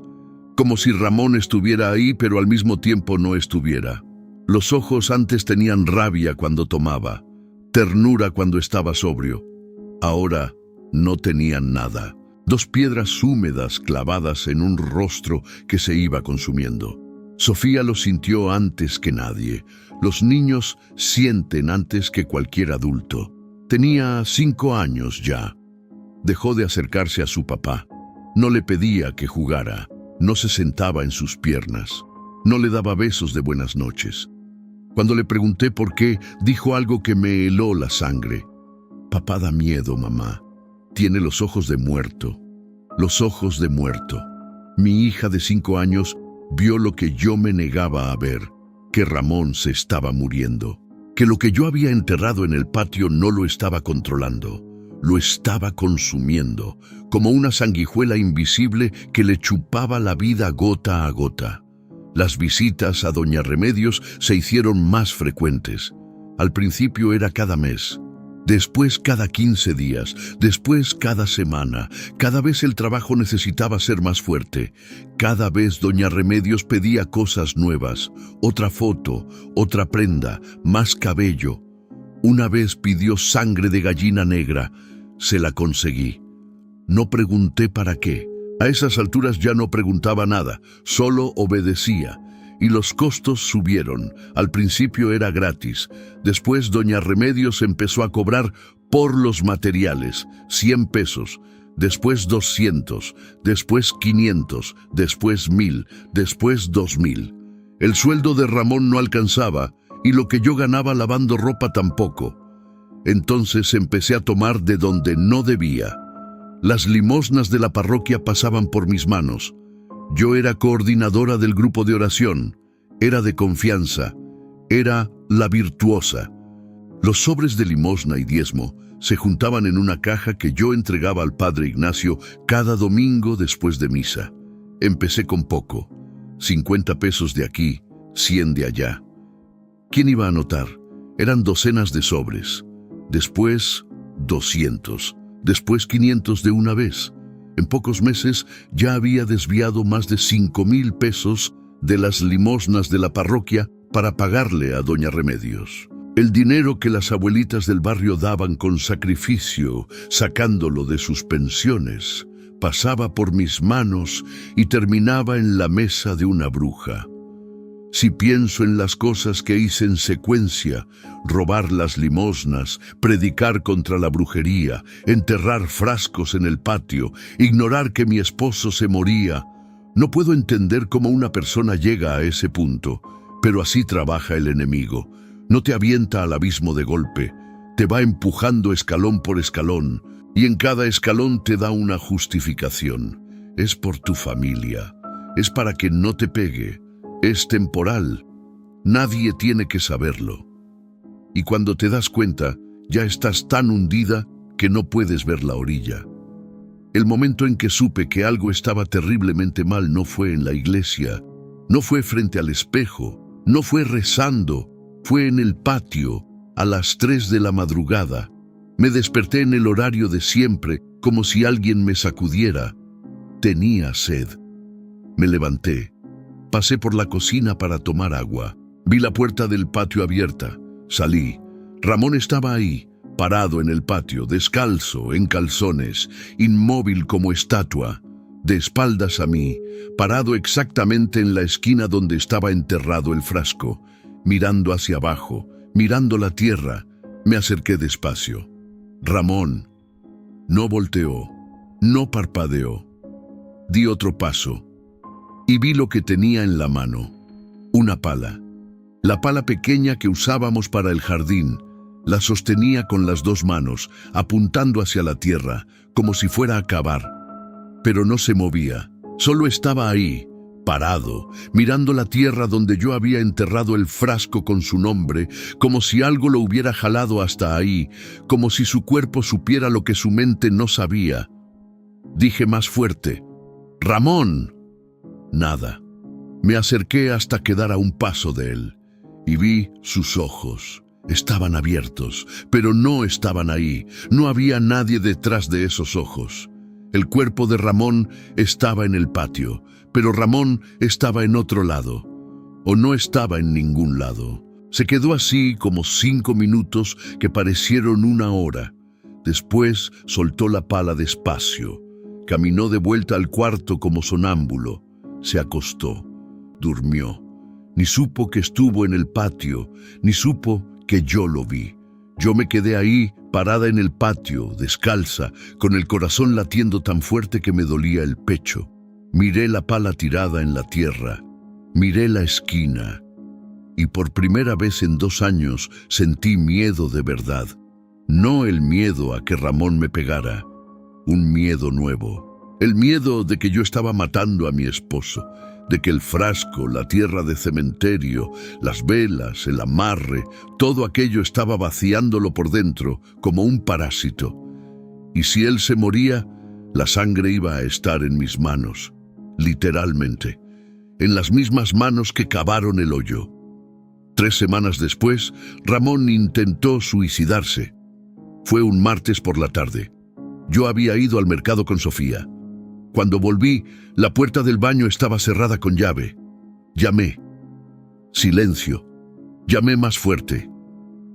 Como si Ramón estuviera ahí, pero al mismo tiempo no estuviera. Los ojos antes tenían rabia cuando tomaba, ternura cuando estaba sobrio. Ahora no tenían nada. 2 piedras húmedas clavadas en un rostro que se iba consumiendo. Sofía lo sintió antes que nadie. Los niños sienten antes que cualquier adulto. Tenía 5 años ya. Dejó de acercarse a su papá. No le pedía que jugara. No se sentaba en sus piernas. No le daba besos de buenas noches. Cuando le pregunté por qué, dijo algo que me heló la sangre. Papá da miedo, mamá. Tiene los ojos de muerto. Los ojos de muerto. Mi hija de 5 años vio lo que yo me negaba a ver, que Ramón se estaba muriendo, que lo que yo había enterrado en el patio no lo estaba controlando, lo estaba consumiendo, como una sanguijuela invisible que le chupaba la vida gota a gota. Las visitas a Doña Remedios se hicieron más frecuentes. Al principio era cada mes, después cada 15 días, después cada semana. Cada vez el trabajo necesitaba ser más fuerte. Cada vez Doña Remedios pedía cosas nuevas, otra foto, otra prenda, más cabello. Una vez pidió sangre de gallina negra. Se la conseguí. No pregunté para qué. A esas alturas ya no preguntaba nada, solo obedecía. Y los costos subieron. Al principio era gratis. Después Doña Remedios empezó a cobrar por los materiales, 100 pesos. Después 200, después 500, después 1000, después 2000. El sueldo de Ramón no alcanzaba y lo que yo ganaba lavando ropa tampoco. Entonces empecé a tomar de donde no debía. Las limosnas de la parroquia pasaban por mis manos. Yo era coordinadora del grupo de oración, era de confianza, era la virtuosa. Los sobres de limosna y diezmo se juntaban en una caja que yo entregaba al padre Ignacio cada domingo después de misa. Empecé con poco, 50 pesos de aquí, 100 de allá. ¿Quién iba a notar? Eran docenas de sobres. Después 200, después 500 de una vez. En pocos meses ya había desviado más de 5,000 pesos de las limosnas de la parroquia para pagarle a Doña Remedios. El dinero que las abuelitas del barrio daban con sacrificio, sacándolo de sus pensiones, pasaba por mis manos y terminaba en la mesa de una bruja. Si pienso en las cosas que hice en secuencia, robar las limosnas, predicar contra la brujería, enterrar frascos en el patio, ignorar que mi esposo se moría, no puedo entender cómo una persona llega a ese punto, pero así trabaja el enemigo. No te avienta al abismo de golpe, te va empujando escalón por escalón, y en cada escalón te da una justificación. Es por tu familia, es para que no te pegue. Es temporal. Nadie tiene que saberlo. Y cuando te das cuenta, ya estás tan hundida que no puedes ver la orilla. El momento en que supe que algo estaba terriblemente mal no fue en la iglesia, no fue frente al espejo, no fue rezando, fue en el patio, a las 3 de la madrugada. Me desperté en el horario de siempre, como si alguien me sacudiera. Tenía sed. Me levanté. Pasé por la cocina para tomar agua. Vi la puerta del patio abierta. Salí. Ramón estaba ahí, parado en el patio, descalzo, en calzones, inmóvil como estatua, de espaldas a mí, parado exactamente en la esquina donde estaba enterrado el frasco, mirando hacia abajo, mirando la tierra. Me acerqué despacio. Ramón. No volteó, no parpadeó. Di otro paso. Y vi lo que tenía en la mano, una pala. La pala pequeña que usábamos para el jardín, la sostenía con las 2 manos, apuntando hacia la tierra, como si fuera a cavar. Pero no se movía, solo estaba ahí, parado, mirando la tierra donde yo había enterrado el frasco con su nombre, como si algo lo hubiera jalado hasta ahí, como si su cuerpo supiera lo que su mente no sabía. Dije más fuerte: «¡Ramón!». Nada. Me acerqué hasta quedar a un paso de él, y vi sus ojos. Estaban abiertos, pero no estaban ahí. No había nadie detrás de esos ojos. El cuerpo de Ramón estaba en el patio, pero Ramón estaba en otro lado, o no estaba en ningún lado. Se quedó así como 5 minutos que parecieron una hora. Después soltó la pala despacio. Caminó de vuelta al cuarto como sonámbulo. Se acostó. Durmió. Ni supo que estuvo en el patio, ni supo que yo lo vi. Yo me quedé ahí, parada en el patio, descalza, con el corazón latiendo tan fuerte que me dolía el pecho. Miré la pala tirada en la tierra. Miré la esquina. Y por primera vez en 2 años sentí miedo de verdad. No el miedo a que Ramón me pegara. Un miedo nuevo. El miedo de que yo estaba matando a mi esposo. De que el frasco, la tierra de cementerio, las velas, el amarre, todo aquello estaba vaciándolo por dentro, como un parásito. Y si él se moría, la sangre iba a estar en mis manos, literalmente, en las mismas manos que cavaron el hoyo. 3 semanas después, Ramón intentó suicidarse. Fue un martes por la tarde. Yo había ido al mercado con Sofía. Cuando volví, la puerta del baño estaba cerrada con llave. Llamé. Silencio. Llamé más fuerte.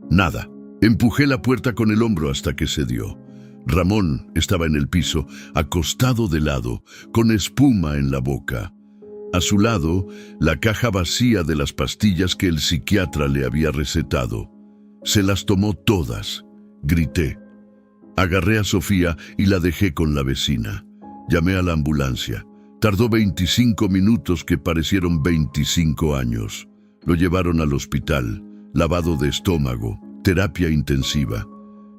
Nada. Empujé la puerta con el hombro hasta que cedió. Ramón estaba en el piso, acostado de lado, con espuma en la boca. A su lado, la caja vacía de las pastillas que el psiquiatra le había recetado. Se las tomó todas. Grité. Agarré a Sofía y la dejé con la vecina. Llamé a la ambulancia. Tardó 25 minutos que parecieron 25 años. Lo llevaron al hospital, lavado de estómago, terapia intensiva.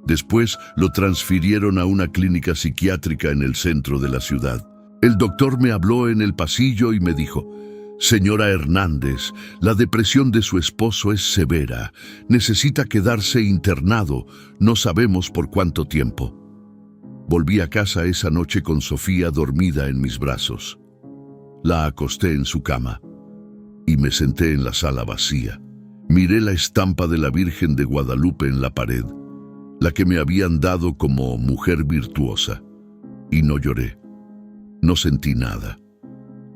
Después lo transfirieron a una clínica psiquiátrica en el centro de la ciudad. El doctor me habló en el pasillo y me dijo: «Señora Hernández, la depresión de su esposo es severa. Necesita quedarse internado. No sabemos por cuánto tiempo». Volví a casa esa noche con Sofía dormida en mis brazos. La acosté en su cama y me senté en la sala vacía. Miré la estampa de la Virgen de Guadalupe en la pared, la que me habían dado como mujer virtuosa, y no lloré. No sentí nada.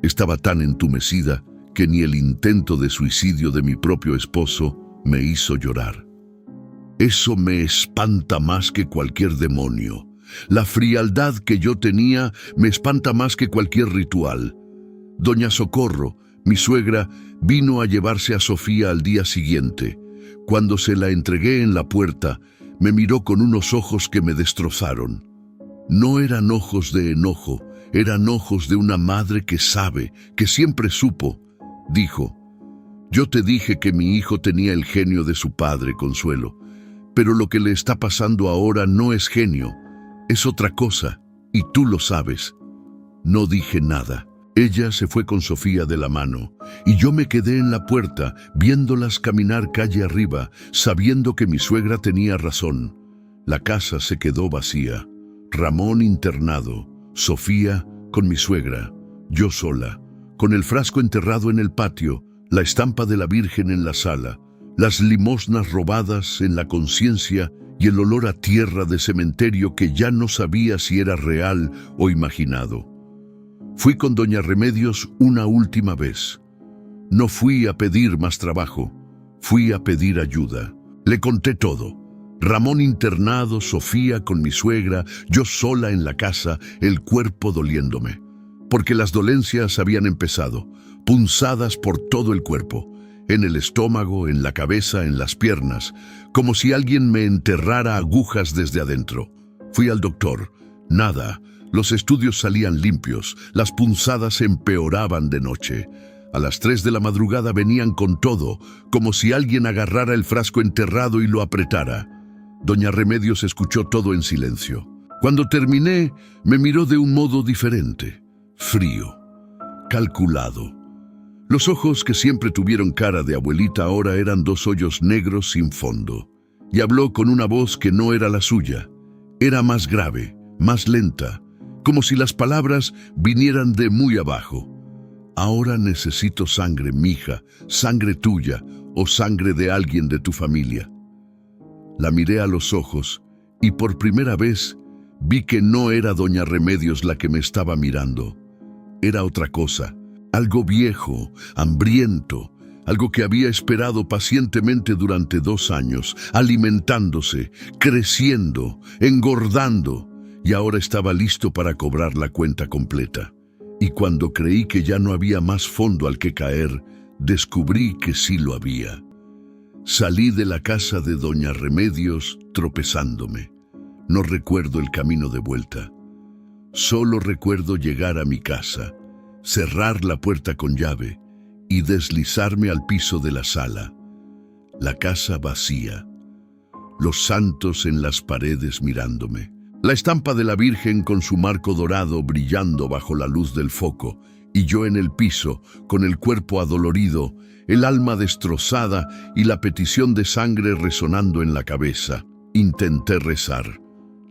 Estaba tan entumecida que ni el intento de suicidio de mi propio esposo me hizo llorar. Eso me espanta más que cualquier demonio. La frialdad que yo tenía me espanta más que cualquier ritual. Doña Socorro, mi suegra, vino a llevarse a Sofía al día siguiente. Cuando se la entregué en la puerta, me miró con unos ojos que me destrozaron. No eran ojos de enojo, eran ojos de una madre que sabe, que siempre supo. Dijo: «Yo te dije que mi hijo tenía el genio de su padre, Consuelo, pero lo que le está pasando ahora no es genio. Es otra cosa, y tú lo sabes». No dije nada. Ella se fue con Sofía de la mano, y yo me quedé en la puerta, viéndolas caminar calle arriba, sabiendo que mi suegra tenía razón. La casa se quedó vacía. Ramón internado, Sofía con mi suegra, yo sola, con el frasco enterrado en el patio, la estampa de la Virgen en la sala, las limosnas robadas en la conciencia y el olor a tierra de cementerio que ya no sabía si era real o imaginado. Fui con doña Remedios una última vez. No fui a pedir más trabajo, fui a pedir ayuda. Le conté todo. Ramón internado, Sofía con mi suegra, yo sola en la casa, el cuerpo doliéndome. Porque las dolencias habían empezado, punzadas por todo el cuerpo. En el estómago, en la cabeza, en las piernas, como si alguien me enterrara agujas desde adentro. Fui al doctor. Nada. Los estudios salían limpios. Las punzadas empeoraban de noche. A las 3 de la madrugada venían con todo, como si alguien agarrara el frasco enterrado y lo apretara. Doña Remedios escuchó todo en silencio. Cuando terminé, me miró de un modo diferente. Frío. Calculado. Los ojos que siempre tuvieron cara de abuelita ahora eran dos hoyos negros sin fondo. Y habló con una voz que no era la suya. Era más grave, más lenta, como si las palabras vinieran de muy abajo. Ahora necesito sangre, mija, sangre tuya o sangre de alguien de tu familia. La miré a los ojos y por primera vez vi que no era doña Remedios la que me estaba mirando. Era otra cosa, algo viejo, hambriento, algo que había esperado pacientemente durante 2 años, alimentándose, creciendo, engordando, y ahora estaba listo para cobrar la cuenta completa. Y cuando creí que ya no había más fondo al que caer, descubrí que sí lo había. Salí de la casa de doña Remedios tropezándome. No recuerdo el camino de vuelta. Solo recuerdo llegar a mi casa, cerrar la puerta con llave y deslizarme al piso de la sala. La casa vacía. Los santos en las paredes mirándome. La estampa de la Virgen con su marco dorado brillando bajo la luz del foco, y yo en el piso, con el cuerpo adolorido, el alma destrozada y la petición de sangre resonando en la cabeza. Intenté rezar.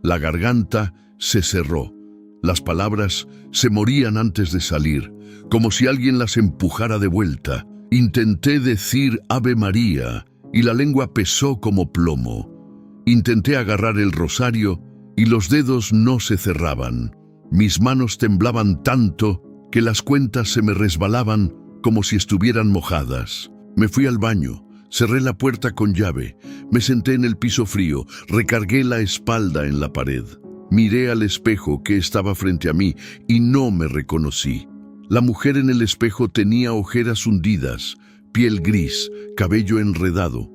La garganta se cerró. Las palabras se morían antes de salir, como si alguien las empujara de vuelta. Intenté decir Ave María y la lengua pesó como plomo. Intenté agarrar el rosario y los dedos no se cerraban. Mis manos temblaban tanto que las cuentas se me resbalaban como si estuvieran mojadas. Me fui al baño, cerré la puerta con llave, me senté en el piso frío, recargué la espalda en la pared. Miré al espejo que estaba frente a mí y no me reconocí. La mujer en el espejo tenía ojeras hundidas, piel gris, cabello enredado.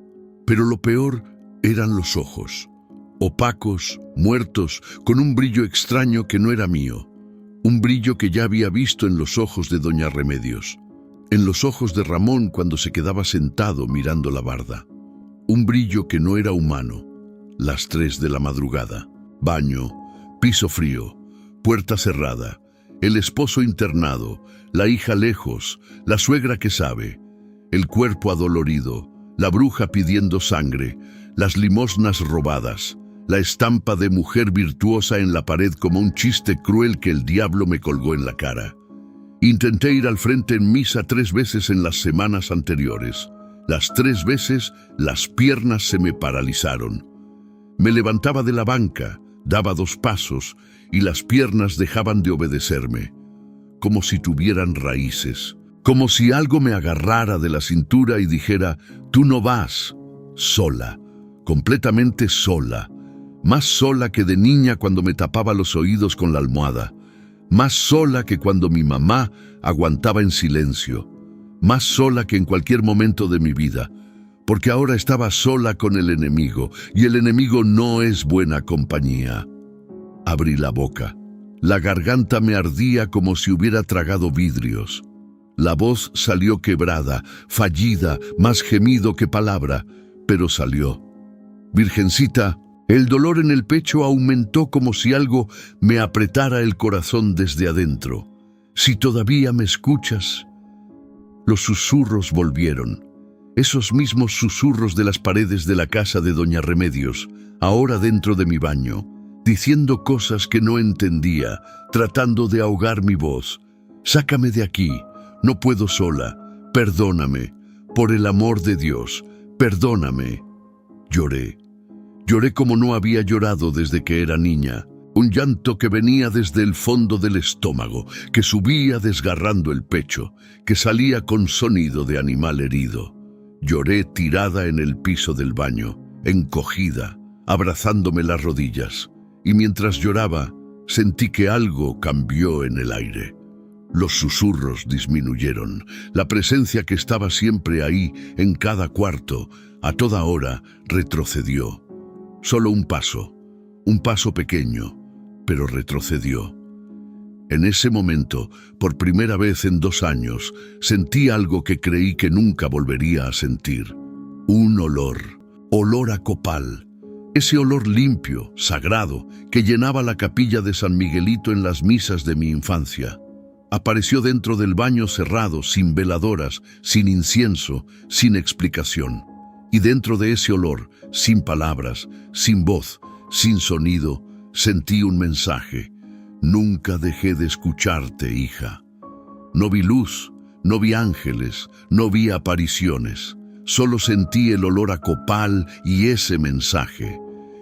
Pero lo peor eran los ojos. Opacos, muertos, con un brillo extraño que no era mío. Un brillo que ya había visto en los ojos de doña Remedios. En los ojos de Ramón cuando se quedaba sentado mirando la barda. Un brillo que no era humano. Las 3 de la madrugada. Baño, piso frío, puerta cerrada, el esposo internado, la hija lejos, la suegra que sabe, el cuerpo adolorido, la bruja pidiendo sangre, las limosnas robadas, la estampa de mujer virtuosa en la pared como un chiste cruel que el diablo me colgó en la cara. Intenté ir al frente en misa 3 veces en las semanas anteriores. Las 3 veces las piernas se me paralizaron. Me levantaba de la banca, daba 2 pasos y las piernas dejaban de obedecerme, como si tuvieran raíces, como si algo me agarrara de la cintura y dijera, tú no vas, sola, completamente sola, más sola que de niña cuando me tapaba los oídos con la almohada, más sola que cuando mi mamá aguantaba en silencio, más sola que en cualquier momento de mi vida, porque ahora estaba sola con el enemigo, y el enemigo no es buena compañía. Abrí la boca. La garganta me ardía como si hubiera tragado vidrios. La voz salió quebrada, fallida, más gemido que palabra, pero salió. Virgencita, el dolor en el pecho aumentó como si algo me apretara el corazón desde adentro. Si todavía me escuchas. Los susurros volvieron. Esos mismos susurros de las paredes de la casa de doña Remedios, ahora dentro de mi baño, diciendo cosas que no entendía, tratando de ahogar mi voz. Sácame de aquí, no puedo sola, perdóname, por el amor de Dios, perdóname. Lloré. Lloré como no había llorado desde que era niña, un llanto que venía desde el fondo del estómago, que subía desgarrando el pecho, que salía con sonido de animal herido. Lloré tirada en el piso del baño, encogida, abrazándome las rodillas, y mientras lloraba, sentí que algo cambió en el aire. Los susurros disminuyeron, la presencia que estaba siempre ahí, en cada cuarto, a toda hora, retrocedió. Solo un paso pequeño, pero retrocedió. En ese momento, por primera vez en 2 años, sentí algo que creí que nunca volvería a sentir. Un olor a copal. Ese olor limpio, sagrado, que llenaba la capilla de San Miguelito en las misas de mi infancia. Apareció dentro del baño cerrado, sin veladoras, sin incienso, sin explicación. Y dentro de ese olor, sin palabras, sin voz, sin sonido, sentí un mensaje. Nunca dejé de escucharte, hija. No vi luz, no vi ángeles, no vi apariciones. Solo sentí el olor a copal y ese mensaje.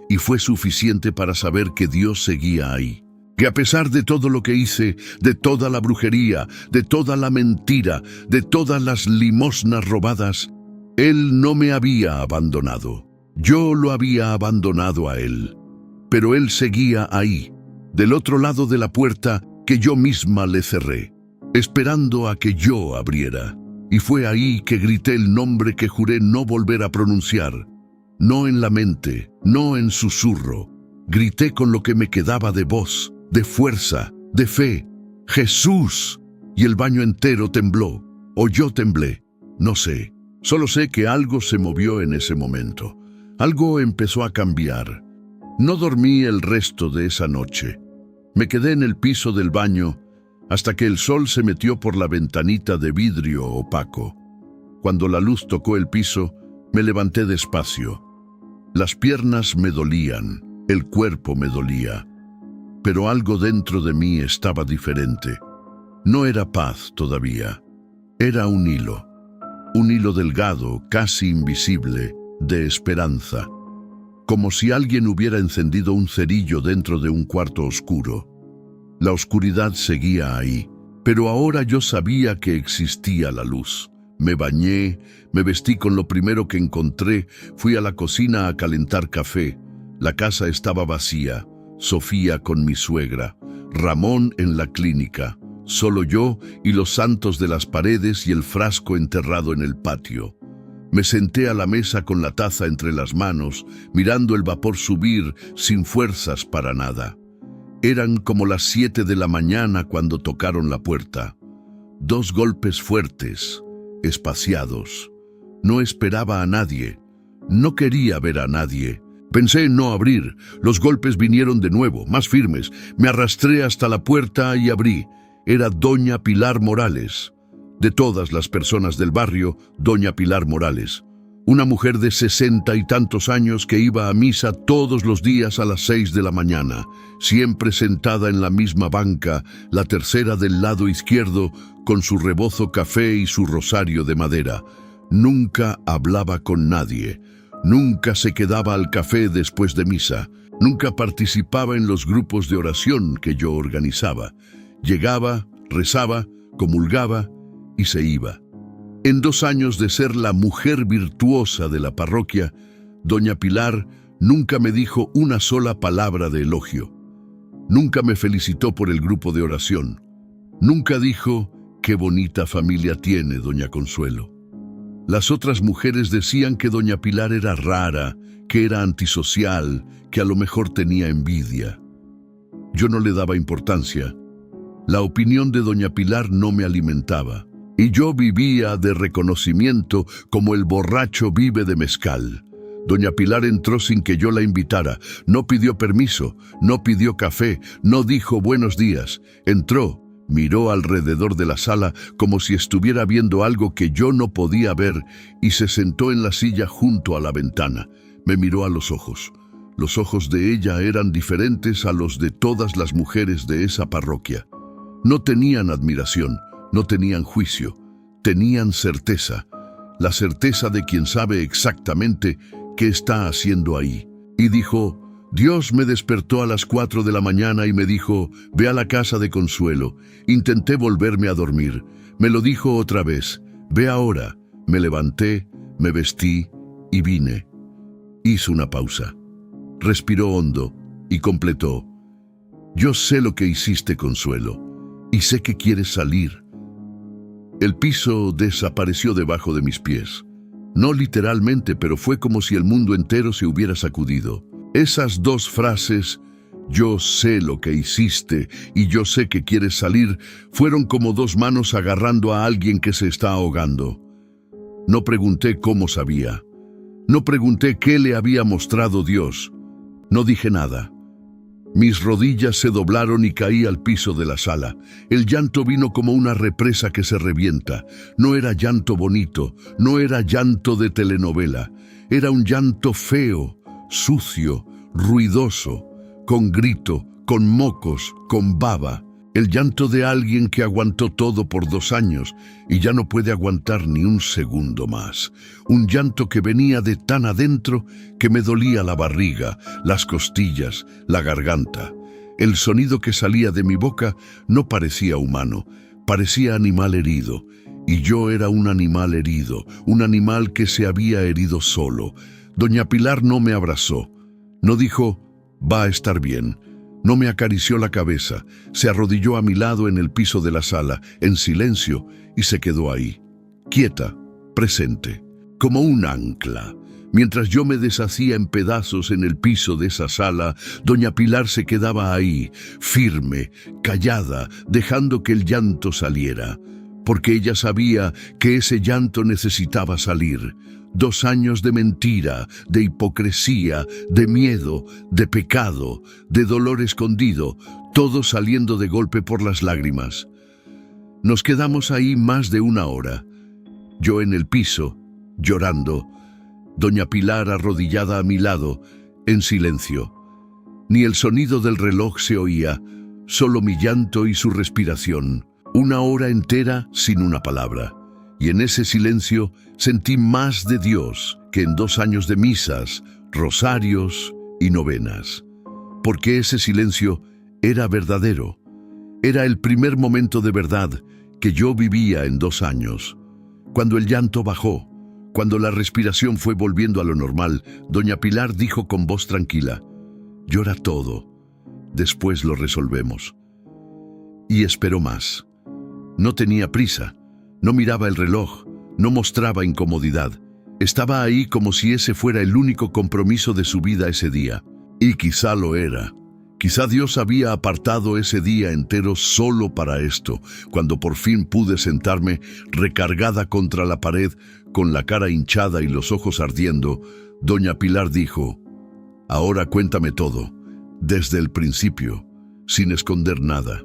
Y fue suficiente para saber que Dios seguía ahí. Que a pesar de todo lo que hice, de toda la brujería, de toda la mentira, de todas las limosnas robadas, Él no me había abandonado. Yo lo había abandonado a Él. Pero Él seguía ahí, del otro lado de la puerta que yo misma le cerré, esperando a que yo abriera. Y fue ahí que grité el nombre que juré no volver a pronunciar. No en la mente, no en susurro. Grité con lo que me quedaba de voz, de fuerza, de fe. ¡Jesús! Y el baño entero tembló, o yo temblé, no sé. Solo sé que algo se movió en ese momento. Algo empezó a cambiar. No dormí el resto de esa noche. Me quedé en el piso del baño hasta que el sol se metió por la ventanita de vidrio opaco. Cuando la luz tocó el piso, me levanté despacio. Las piernas me dolían, el cuerpo me dolía, pero algo dentro de mí estaba diferente. No era paz todavía, era un hilo delgado, casi invisible, de esperanza, como si alguien hubiera encendido un cerillo dentro de un cuarto oscuro. La oscuridad seguía ahí, pero ahora yo sabía que existía la luz. Me bañé, me vestí con lo primero que encontré, fui a la cocina a calentar café. La casa estaba vacía, Sofía con mi suegra, Ramón en la clínica, solo yo y los santos de las paredes y el frasco enterrado en el patio. Me senté a la mesa con la taza entre las manos, mirando el vapor subir, sin fuerzas para nada. Eran como las 7 de la mañana cuando tocaron la puerta. 2 golpes fuertes, espaciados. No esperaba a nadie. No quería ver a nadie. Pensé en no abrir. Los golpes vinieron de nuevo, más firmes. Me arrastré hasta la puerta y abrí. Era doña Pilar Morales. De todas las personas del barrio, doña Pilar Morales. Una mujer de 60 y tantos años que iba a misa todos los días a las 6 de la mañana, siempre sentada en la misma banca, la tercera del lado izquierdo, con su rebozo café y su rosario de madera. Nunca hablaba con nadie, nunca se quedaba al café después de misa, nunca participaba en los grupos de oración que yo organizaba. Llegaba, rezaba, comulgaba y se iba. En 2 años de ser la mujer virtuosa de la parroquia, doña Pilar nunca me dijo una sola palabra de elogio. Nunca me felicitó por el grupo de oración. Nunca dijo, qué bonita familia tiene doña Consuelo. Las otras mujeres decían que doña Pilar era rara, que era antisocial, que a lo mejor tenía envidia. Yo no le daba importancia. La opinión de doña Pilar no me alimentaba. Y yo vivía de reconocimiento como el borracho vive de mezcal. Doña Pilar entró sin que yo la invitara, no pidió permiso, no pidió café, no dijo buenos días. Entró, miró alrededor de la sala como si estuviera viendo algo que yo no podía ver y se sentó en la silla junto a la ventana. Me miró a los ojos. Los ojos de ella eran diferentes a los de todas las mujeres de esa parroquia. No tenían admiración. No tenían juicio, tenían certeza, la certeza de quien sabe exactamente qué está haciendo ahí. Y dijo, Dios me despertó a las 4 de la mañana y me dijo, ve a la casa de Consuelo. Intenté volverme a dormir, me lo dijo otra vez, ve ahora. Me levanté, me vestí y vine. Hizo una pausa, respiró hondo y completó, yo sé lo que hiciste, Consuelo, y sé que quieres salir. El piso desapareció debajo de mis pies. No literalmente, pero fue como si el mundo entero se hubiera sacudido. Esas 2 frases, yo sé lo que hiciste y yo sé que quieres salir, fueron como 2 manos agarrando a alguien que se está ahogando. No pregunté cómo sabía. No pregunté qué le había mostrado Dios. No dije nada. Mis rodillas se doblaron y caí al piso de la sala. El llanto vino como una represa que se revienta. No era llanto bonito, no era llanto de telenovela. Era un llanto feo, sucio, ruidoso, con grito, con mocos, con baba. El llanto de alguien que aguantó todo por 2 años y ya no puede aguantar ni un segundo más. Un llanto que venía de tan adentro que me dolía la barriga, las costillas, la garganta. El sonido que salía de mi boca no parecía humano, parecía animal herido. Y yo era un animal herido, un animal que se había herido solo. Doña Pilar no me abrazó, no dijo, va a estar bien. No me acarició la cabeza, se arrodilló a mi lado en el piso de la sala, en silencio, y se quedó ahí, quieta, presente, como un ancla. Mientras yo me deshacía en pedazos en el piso de esa sala, doña Pilar se quedaba ahí, firme, callada, dejando que el llanto saliera, porque ella sabía que ese llanto necesitaba salir. 2 años de mentira, de hipocresía, de miedo, de pecado, de dolor escondido, todo saliendo de golpe por las lágrimas. Nos quedamos ahí más de 1 hora. Yo en el piso, llorando, doña Pilar arrodillada a mi lado, en silencio. Ni el sonido del reloj se oía, solo mi llanto y su respiración. 1 hora entera sin una palabra. Y en ese silencio sentí más de Dios que en 2 años de misas, rosarios y novenas. Porque ese silencio era verdadero. Era el primer momento de verdad que yo vivía en 2 años. Cuando el llanto bajó, cuando la respiración fue volviendo a lo normal, doña Pilar dijo con voz tranquila, llora todo, después lo resolvemos. Y esperó más. No tenía prisa. No miraba el reloj, no mostraba incomodidad. Estaba ahí como si ese fuera el único compromiso de su vida ese día. Y quizá lo era. Quizá Dios había apartado ese día entero solo para esto, cuando por fin pude sentarme recargada contra la pared, con la cara hinchada y los ojos ardiendo. Doña Pilar dijo, ahora cuéntame todo, desde el principio, sin esconder nada.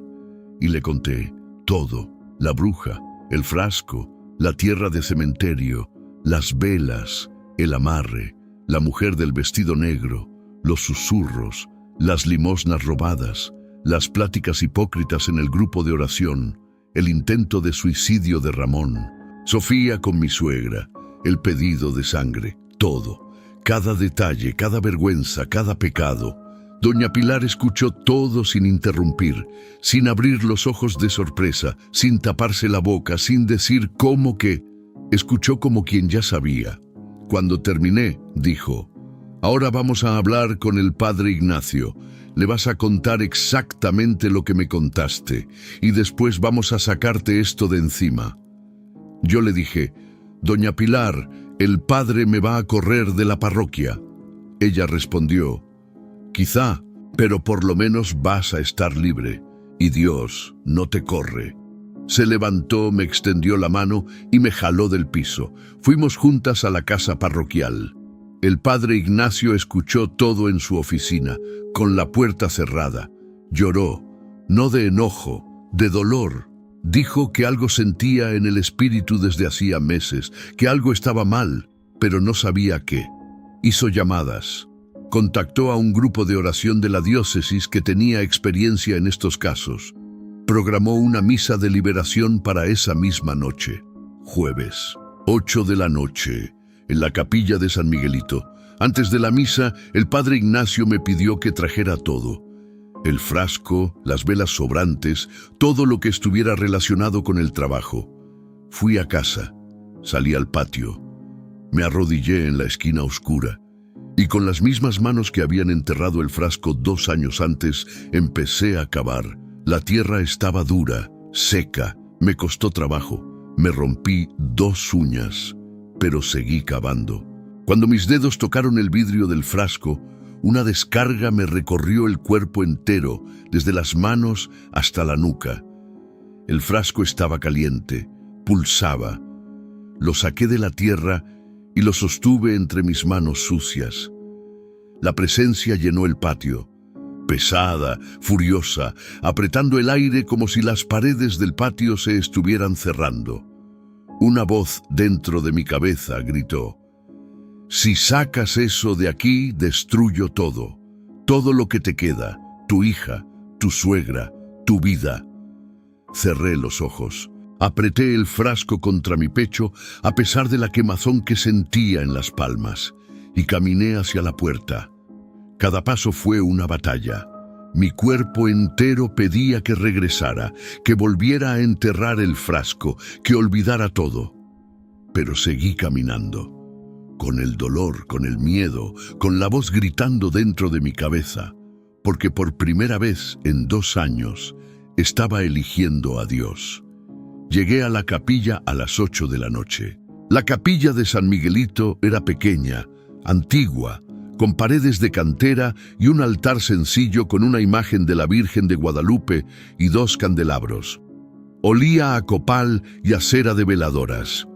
Y le conté todo, la bruja, el frasco, la tierra de cementerio, las velas, el amarre, la mujer del vestido negro, los susurros, las limosnas robadas, las pláticas hipócritas en el grupo de oración, el intento de suicidio de Ramón, Sofía con mi suegra, el pedido de sangre, todo, cada detalle, cada vergüenza, cada pecado. Doña Pilar escuchó todo sin interrumpir, sin abrir los ojos de sorpresa, sin taparse la boca, sin decir cómo que. Escuchó como quien ya sabía. Cuando terminé, dijo, ahora vamos a hablar con el padre Ignacio. Le vas a contar exactamente lo que me contaste, y después vamos a sacarte esto de encima. Yo le dije, doña Pilar, el padre me va a correr de la parroquia. Ella respondió, quizá, pero por lo menos vas a estar libre, y Dios no te corre. Se levantó, me extendió la mano y me jaló del piso. Fuimos juntas a la casa parroquial. El padre Ignacio escuchó todo en su oficina, con la puerta cerrada. Lloró, no de enojo, de dolor. Dijo que algo sentía en el espíritu desde hacía meses, que algo estaba mal, pero no sabía qué. Hizo llamadas. Contactó a un grupo de oración de la diócesis que tenía experiencia en estos casos. Programó una misa de liberación para esa misma noche. Jueves, 8 de la noche, en la capilla de San Miguelito. Antes de la misa, el padre Ignacio me pidió que trajera todo. El frasco, las velas sobrantes, todo lo que estuviera relacionado con el trabajo. Fui a casa, salí al patio. Me arrodillé en la esquina oscura. Y con las mismas manos que habían enterrado el frasco 2 años antes, empecé a cavar. La tierra estaba dura, seca, me costó trabajo. Me rompí 2 uñas, pero seguí cavando. Cuando mis dedos tocaron el vidrio del frasco, una descarga me recorrió el cuerpo entero, desde las manos hasta la nuca. El frasco estaba caliente, pulsaba. Lo saqué de la tierra y lo sostuve entre mis manos sucias. La presencia llenó el patio. pesada, furiosa, apretando el aire como si las paredes del patio se estuvieran cerrando. Una voz dentro de mi cabeza gritó: «Si sacas eso de aquí, destruyo todo. Todo lo que te queda, tu hija, tu suegra, tu vida». Cerré los ojos. Apreté el frasco contra mi pecho a pesar de la quemazón que sentía en las palmas y caminé hacia la puerta. Cada paso fue una batalla. Mi cuerpo entero pedía que regresara, que volviera a enterrar el frasco, que olvidara todo. Pero seguí caminando, con el dolor, con el miedo, con la voz gritando dentro de mi cabeza, porque por primera vez en 2 años estaba eligiendo a Dios. Llegué a la capilla a las 8 de la noche. La capilla de San Miguelito era pequeña, antigua, con paredes de cantera y un altar sencillo con una imagen de la Virgen de Guadalupe y 2 candelabros. Olía a copal y a cera de veladoras.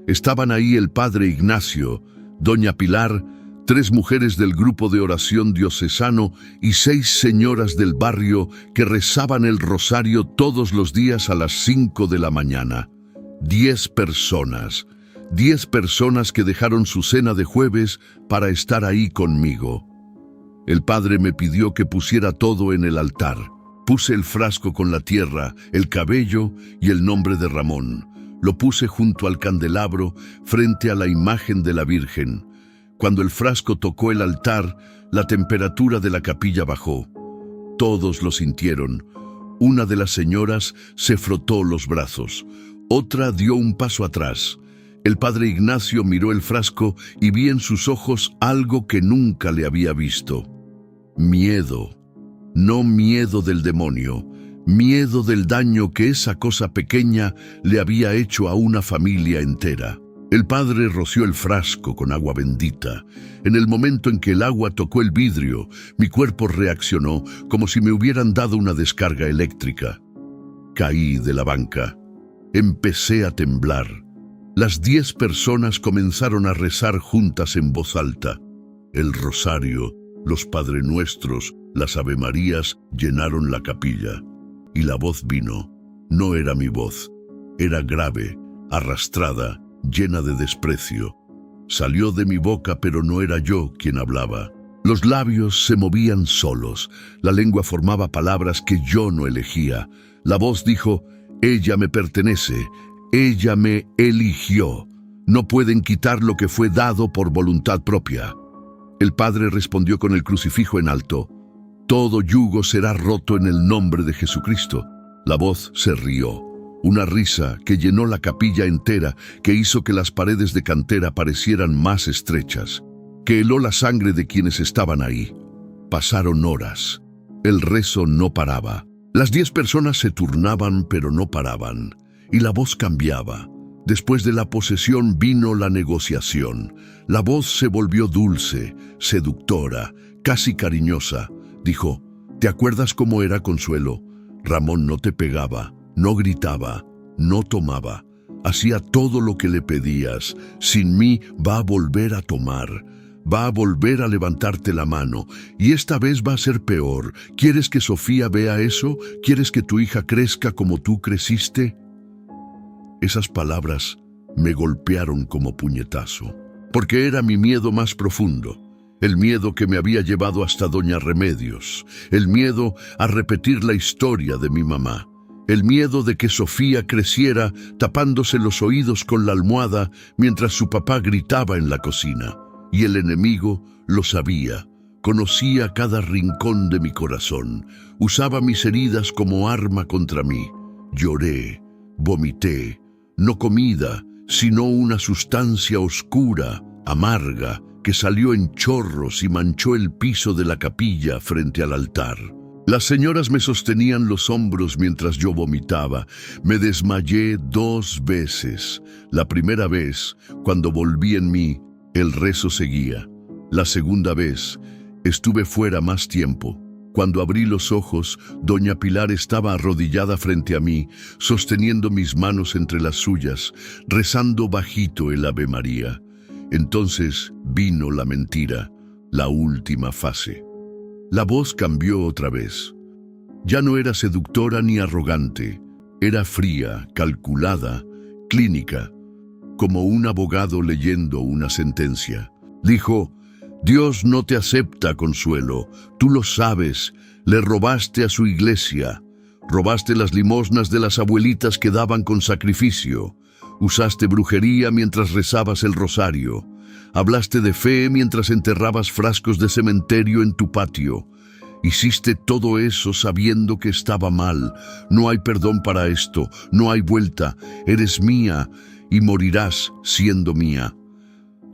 Estaban ahí el padre Ignacio, doña Pilar, 3 mujeres del grupo de oración diocesano y 6 señoras del barrio que rezaban el rosario todos los días a las 5 de la mañana. 10 personas. 10 personas que dejaron su cena de jueves para estar ahí conmigo. El padre me pidió que pusiera todo en el altar. Puse el frasco con la tierra, el cabello y el nombre de Ramón. Lo puse junto al candelabro, frente a la imagen de la Virgen. Cuando el frasco tocó el altar, la temperatura de la capilla bajó. Todos lo sintieron. Una de las señoras se frotó los brazos. Otra dio un paso atrás. El padre Ignacio miró el frasco y vi en sus ojos algo que nunca le había visto. Miedo. No miedo del demonio, miedo del daño que esa cosa pequeña le había hecho a una familia entera. El padre roció el frasco con agua bendita. En el momento en que el agua tocó el vidrio, mi cuerpo reaccionó como si me hubieran dado una descarga eléctrica. Caí de la banca. Empecé a temblar. Las 10 personas comenzaron a rezar juntas en voz alta. El rosario, los Padre Nuestros, las Avemarías llenaron la capilla. Y la voz vino. No era mi voz. Era grave, arrastrada, llena de desprecio. Salió de mi boca, pero no era yo quien hablaba. Los labios se movían solos. La lengua formaba palabras que yo no elegía. La voz dijo: «Ella me pertenece. Ella me eligió. No pueden quitar lo que fue dado por voluntad propia». El padre respondió con el crucifijo en alto: «Todo yugo será roto en el nombre de Jesucristo». La voz se rió. Una risa que llenó la capilla entera, que hizo que las paredes de cantera parecieran más estrechas, que heló la sangre de quienes estaban ahí. Pasaron horas. El rezo no paraba. Las 10 personas se turnaban, pero no paraban. Y la voz cambiaba. Después de la posesión vino la negociación. La voz se volvió dulce, seductora, casi cariñosa. Dijo: «¿Te acuerdas cómo era, Consuelo? Ramón no te pegaba, no gritaba, no tomaba. Hacía todo lo que le pedías. Sin mí va a volver a tomar. Va a volver a levantarte la mano. Y esta vez va a ser peor. ¿Quieres que Sofía vea eso? ¿Quieres que tu hija crezca como tú creciste?». Esas palabras me golpearon como puñetazo, porque era mi miedo más profundo. El miedo que me había llevado hasta Doña Remedios. El miedo a repetir la historia de mi mamá. El miedo de que Sofía creciera tapándose los oídos con la almohada mientras su papá gritaba en la cocina. Y el enemigo lo sabía. Conocía cada rincón de mi corazón. Usaba mis heridas como arma contra mí. Lloré, vomité. No comida, sino una sustancia oscura, amarga, que salió en chorros y manchó el piso de la capilla frente al altar. Las señoras me sostenían los hombros mientras yo vomitaba. Me desmayé 2 veces. La primera vez, cuando volví en mí, el rezo seguía. La segunda vez, estuve fuera más tiempo. Cuando abrí los ojos, doña Pilar estaba arrodillada frente a mí, sosteniendo mis manos entre las suyas, rezando bajito el Ave María. Entonces vino la mentira, la última fase. La voz cambió otra vez. Ya no era seductora ni arrogante, era fría, calculada, clínica, como un abogado leyendo una sentencia. Dijo: Dios no te acepta, Consuelo, tú lo sabes, le robaste a su iglesia, robaste las limosnas de las abuelitas que daban con sacrificio, usaste brujería mientras rezabas el rosario, hablaste de fe mientras enterrabas frascos de cementerio en tu patio. Hiciste todo eso sabiendo que estaba mal. No hay perdón para esto, no hay vuelta. Eres mía y morirás siendo mía.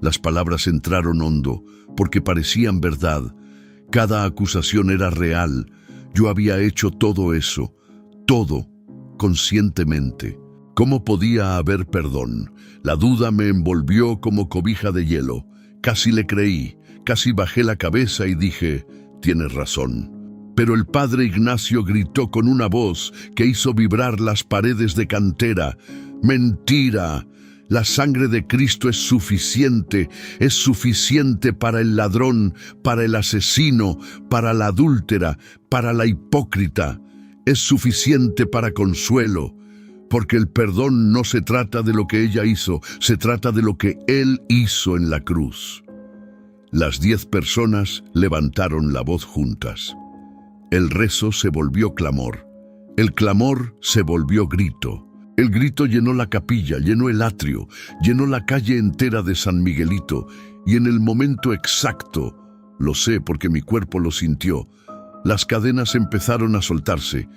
Las palabras entraron hondo, porque parecían verdad. Cada acusación era real. Yo había hecho todo eso, todo, conscientemente. ¿Cómo podía haber perdón? La duda me envolvió como cobija de hielo. Casi le creí, casi bajé la cabeza y dije: tienes razón. Pero el padre Ignacio gritó con una voz que hizo vibrar las paredes de cantera: ¡mentira! La sangre de Cristo es suficiente para el ladrón, para el asesino, para la adúltera, para la hipócrita. Es suficiente para Consuelo, porque el perdón no se trata de lo que ella hizo, se trata de lo que Él hizo en la cruz. Las 10 personas levantaron la voz juntas. El rezo se volvió clamor. El clamor se volvió grito. El grito llenó la capilla, llenó el atrio, llenó la calle entera de San Miguelito, y en el momento exacto, lo sé porque mi cuerpo lo sintió, las cadenas empezaron a soltarse.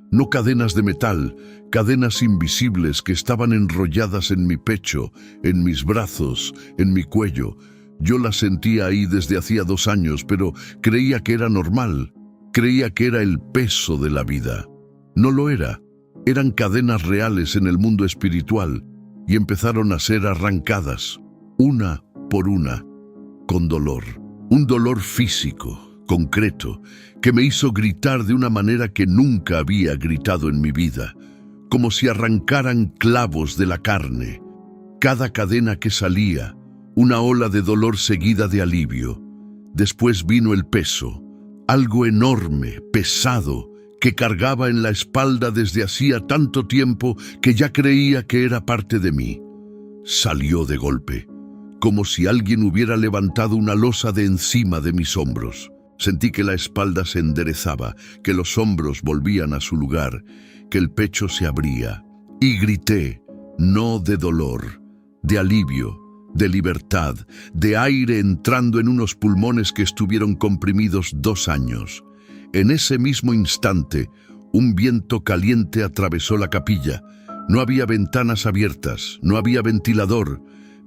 No cadenas de metal, cadenas invisibles que estaban enrolladas en mi pecho, en mis brazos, en mi cuello. Yo las sentía ahí desde hacía 2 años, pero creía que era normal. Creía que era el peso de la vida. No lo era. Eran cadenas reales en el mundo espiritual y empezaron a ser arrancadas, una por una, con dolor. Un dolor físico, concreto, que me hizo gritar de una manera que nunca había gritado en mi vida, como si arrancaran clavos de la carne. Cada cadena que salía, una ola de dolor seguida de alivio. Después vino el peso, algo enorme, pesado, que cargaba en la espalda desde hacía tanto tiempo que ya creía que era parte de mí. Salió de golpe, como si alguien hubiera levantado una losa de encima de mis hombros. Sentí que la espalda se enderezaba, que los hombros volvían a su lugar, que el pecho se abría. Y grité, no de dolor, de alivio, de libertad, de aire entrando en unos pulmones que estuvieron comprimidos 2 años. En ese mismo instante, un viento caliente atravesó la capilla. No había ventanas abiertas, no había ventilador,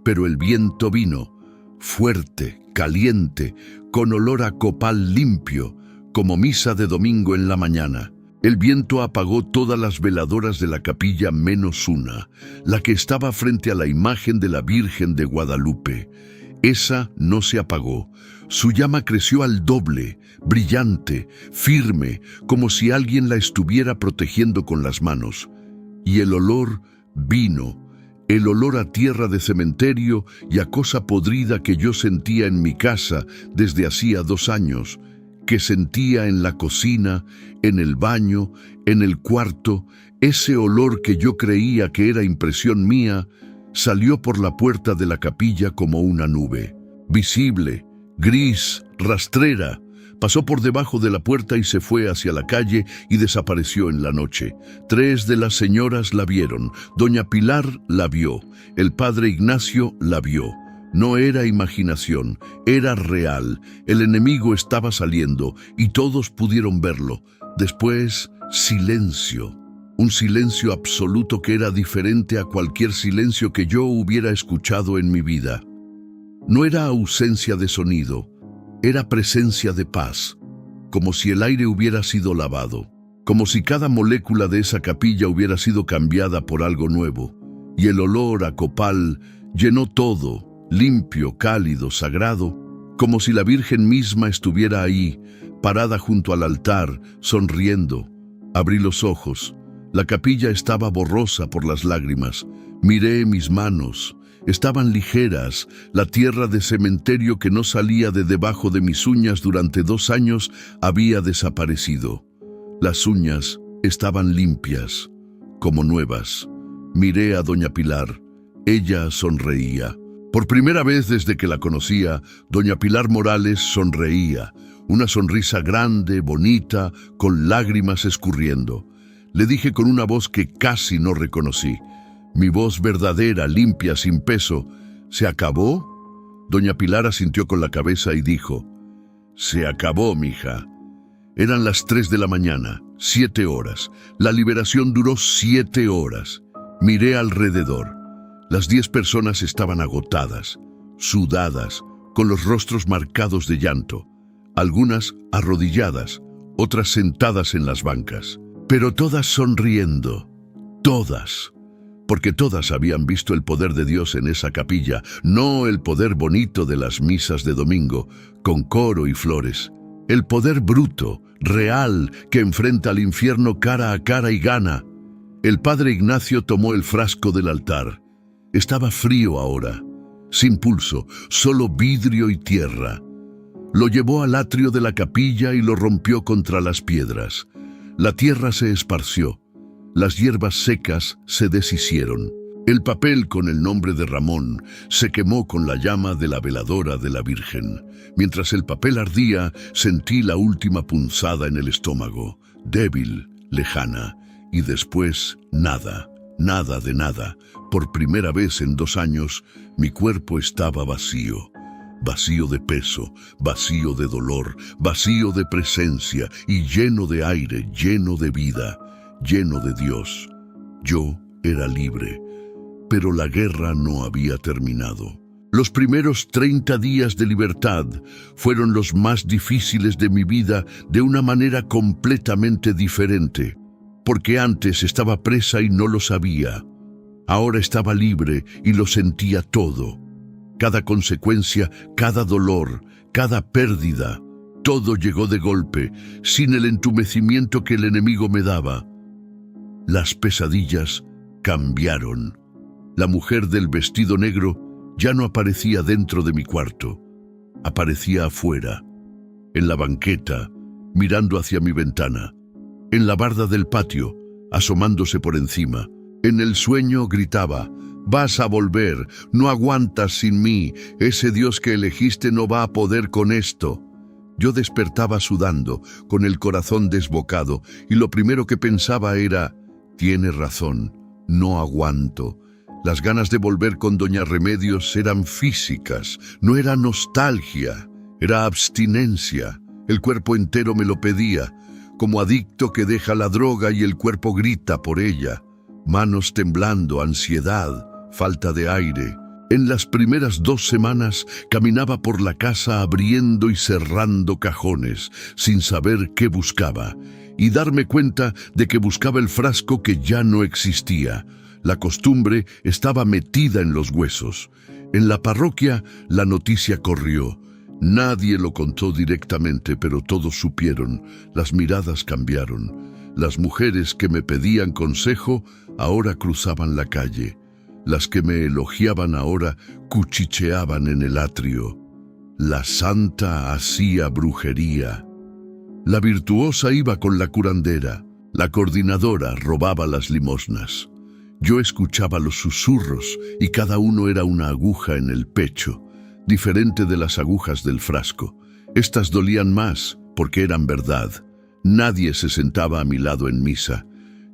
pero el viento vino, fuerte, caliente, con olor a copal limpio, como misa de domingo en la mañana. El viento apagó todas las veladoras de la capilla menos una, la que estaba frente a la imagen de la Virgen de Guadalupe. Esa no se apagó. Su llama creció al doble, brillante, firme, como si alguien la estuviera protegiendo con las manos. Y el olor vino, el olor a tierra de cementerio y a cosa podrida que yo sentía en mi casa desde hacía 2 años, que sentía en la cocina, en el baño, en el cuarto. Ese olor que yo creía que era impresión mía, salió por la puerta de la capilla como una nube, visible, gris, rastrera. Pasó por debajo de la puerta y se fue hacia la calle y desapareció en la noche. 3 de las señoras la vieron, doña Pilar la vio, el padre Ignacio la vio. No era imaginación, era real. El enemigo estaba saliendo y todos pudieron verlo. Después, silencio. Un silencio absoluto que era diferente a cualquier silencio que yo hubiera escuchado en mi vida. No era ausencia de sonido, era presencia de paz, como si el aire hubiera sido lavado, como si cada molécula de esa capilla hubiera sido cambiada por algo nuevo, y el olor a copal llenó todo, limpio, cálido, sagrado, como si la Virgen misma estuviera ahí, parada junto al altar, sonriendo. Abrí los ojos. La capilla estaba borrosa por las lágrimas. Miré mis manos. Estaban ligeras, la tierra de cementerio que no salía de debajo de mis uñas durante 2 años había desaparecido. Las uñas estaban limpias, como nuevas. Miré a doña Pilar. Ella sonreía. Por primera vez desde que la conocía, doña Pilar Morales sonreía. Una sonrisa grande, bonita, con lágrimas escurriendo. Le dije con una voz que casi no reconocí. Mi voz verdadera, limpia, sin peso. ¿Se acabó? Doña Pilar asintió con la cabeza y dijo: «Se acabó, mija». Eran las 3 de la mañana, 7 horas. La liberación duró 7 horas. Miré alrededor. Las 10 personas estaban agotadas, sudadas, con los rostros marcados de llanto. Algunas arrodilladas, otras sentadas en las bancas. Pero todas sonriendo. Todas. Porque todas habían visto el poder de Dios en esa capilla, no el poder bonito de las misas de domingo, con coro y flores. El poder bruto, real, que enfrenta al infierno cara a cara y gana. El padre Ignacio tomó el frasco del altar. Estaba frío ahora, sin pulso, solo vidrio y tierra. Lo llevó al atrio de la capilla y lo rompió contra las piedras. La tierra se esparció. Las hierbas secas se deshicieron. El papel con el nombre de Ramón se quemó con la llama de la veladora de la Virgen. Mientras el papel ardía, sentí la última punzada en el estómago, débil, lejana, y después nada, nada de nada. Por primera vez en 2 años, mi cuerpo estaba vacío. Vacío de peso, vacío de dolor, vacío de presencia y lleno de aire, lleno de vida, lleno de Dios. Yo era libre. Pero la guerra no había terminado. Los primeros 30 días de libertad fueron los más difíciles de mi vida de una manera completamente diferente, porque antes estaba presa y no lo sabía. Ahora estaba libre y lo sentía todo. Cada consecuencia, cada dolor, cada pérdida, todo llegó de golpe, sin el entumecimiento que el enemigo me daba. Las pesadillas cambiaron. La mujer del vestido negro ya no aparecía dentro de mi cuarto. Aparecía afuera, en la banqueta, mirando hacia mi ventana, en la barda del patio, asomándose por encima. En el sueño gritaba: «Vas a volver, no aguantas sin mí, ese Dios que elegiste no va a poder con esto». Yo despertaba sudando, con el corazón desbocado, y lo primero que pensaba era: «Tiene razón, no aguanto». Las ganas de volver con doña Remedios eran físicas, no era nostalgia, era abstinencia. El cuerpo entero me lo pedía, como adicto que deja la droga y el cuerpo grita por ella. Manos temblando, ansiedad, falta de aire. En las primeras 2 semanas caminaba por la casa abriendo y cerrando cajones, sin saber qué buscaba, y darme cuenta de que buscaba el frasco que ya no existía. La costumbre estaba metida en los huesos. En la parroquia la noticia corrió. Nadie lo contó directamente, pero todos supieron. Las miradas cambiaron. Las mujeres que me pedían consejo ahora cruzaban la calle. Las que me elogiaban ahora cuchicheaban en el atrio. La santa hacía brujería. La virtuosa iba con la curandera. La coordinadora robaba las limosnas. Yo escuchaba los susurros y cada uno era una aguja en el pecho, diferente de las agujas del frasco. Estas dolían más porque eran verdad. Nadie se sentaba a mi lado en misa.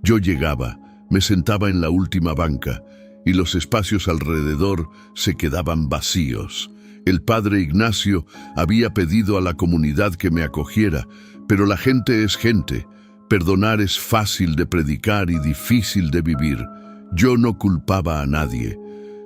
Yo llegaba, me sentaba en la última banca y los espacios alrededor se quedaban vacíos. El padre Ignacio había pedido a la comunidad que me acogiera, pero la gente es gente. Perdonar es fácil de predicar y difícil de vivir. Yo no culpaba a nadie.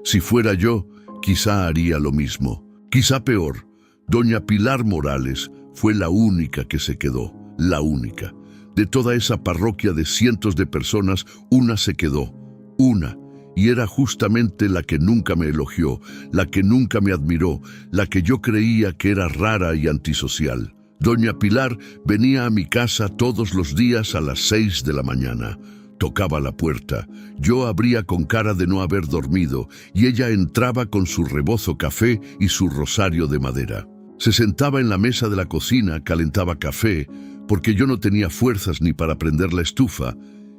Si fuera yo, quizá haría lo mismo. Quizá peor. Doña Pilar Morales fue la única que se quedó, la única. De toda esa parroquia de cientos de personas, una se quedó, una. Y era justamente la que nunca me elogió, la que nunca me admiró, la que yo creía que era rara y antisocial. Doña Pilar venía a mi casa todos los días a las 6 de la mañana. Tocaba la puerta. Yo abría con cara de no haber dormido y ella entraba con su rebozo café y su rosario de madera. Se sentaba en la mesa de la cocina, calentaba café, porque yo no tenía fuerzas ni para prender la estufa,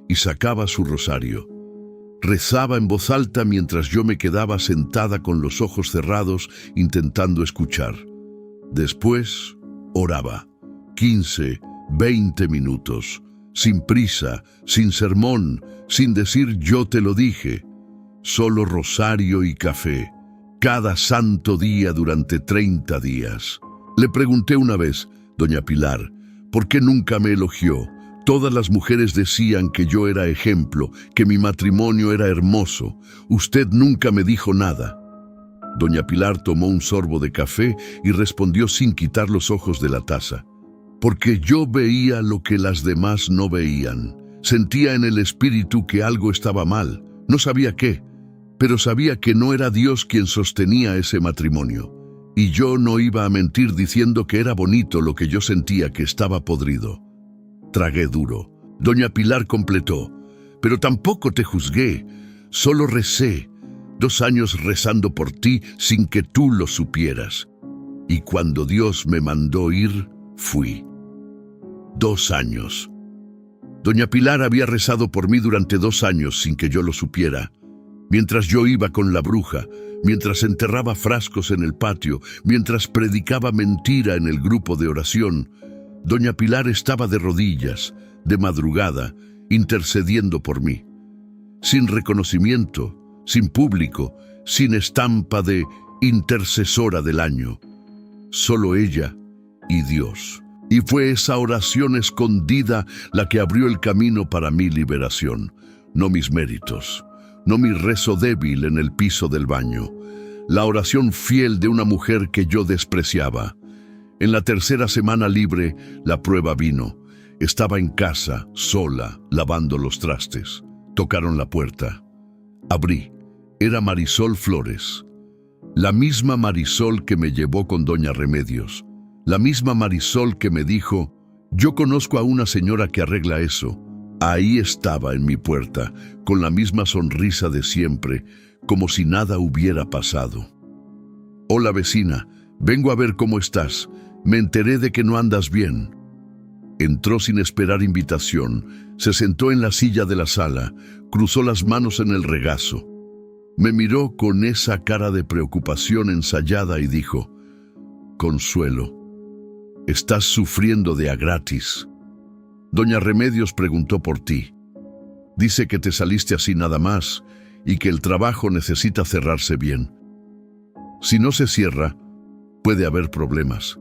y sacaba su rosario. Rezaba en voz alta mientras yo me quedaba sentada con los ojos cerrados intentando escuchar. Después oraba. 15, 20 minutos. Sin prisa, sin sermón, sin decir yo te lo dije. Solo rosario y café. Cada santo día durante 30 días. Le pregunté una vez, doña Pilar, ¿por qué nunca me elogió? Todas las mujeres decían que yo era ejemplo, que mi matrimonio era hermoso. Usted nunca me dijo nada. Doña Pilar tomó un sorbo de café y respondió sin quitar los ojos de la taza. Porque yo veía lo que las demás no veían. Sentía en el espíritu que algo estaba mal. No sabía qué, pero sabía que no era Dios quien sostenía ese matrimonio. Y yo no iba a mentir diciendo que era bonito lo que yo sentía que estaba podrido. Tragué duro. Doña Pilar completó. Pero tampoco te juzgué, solo recé. 2 años rezando por ti sin que tú lo supieras. Y cuando Dios me mandó ir, fui. 2 años. Doña Pilar había rezado por mí durante 2 años sin que yo lo supiera. Mientras yo iba con la bruja, mientras enterraba frascos en el patio, mientras predicaba mentira en el grupo de oración, doña Pilar estaba de rodillas, de madrugada, intercediendo por mí. Sin reconocimiento, sin público, sin estampa de intercesora del año. Solo ella y Dios. Y fue esa oración escondida la que abrió el camino para mi liberación, no mis méritos, no mi rezo débil en el piso del baño, la oración fiel de una mujer que yo despreciaba. En la 3ª semana libre, la prueba vino. Estaba en casa, sola, lavando los trastes. Tocaron la puerta. Abrí. Era Marisol Flores. La misma Marisol que me llevó con doña Remedios. La misma Marisol que me dijo, yo conozco a una señora que arregla eso. Ahí estaba en mi puerta, con la misma sonrisa de siempre, como si nada hubiera pasado. Hola vecina, vengo a ver cómo estás. Me enteré de que no andas bien. Entró sin esperar invitación, se sentó en la silla de la sala, cruzó las manos en el regazo. Me miró con esa cara de preocupación ensayada y dijo, Consuelo, estás sufriendo de a gratis. Doña Remedios preguntó por ti. Dice que te saliste así nada más y que el trabajo necesita cerrarse bien. Si no se cierra, puede haber problemas.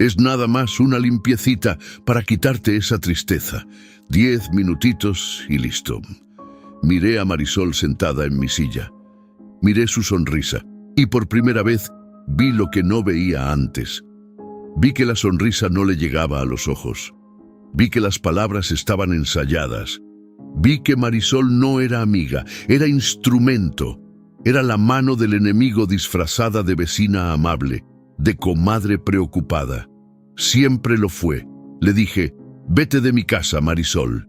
Es nada más una limpiecita para quitarte esa tristeza. 10 minutitos y listo. Miré a Marisol sentada en mi silla. Miré su sonrisa y por primera vez vi lo que no veía antes. Vi que la sonrisa no le llegaba a los ojos. Vi que las palabras estaban ensayadas. Vi que Marisol no era amiga, era instrumento. Era la mano del enemigo disfrazada de vecina amable, de comadre preocupada. Siempre lo fue. Le dije, vete de mi casa, Marisol.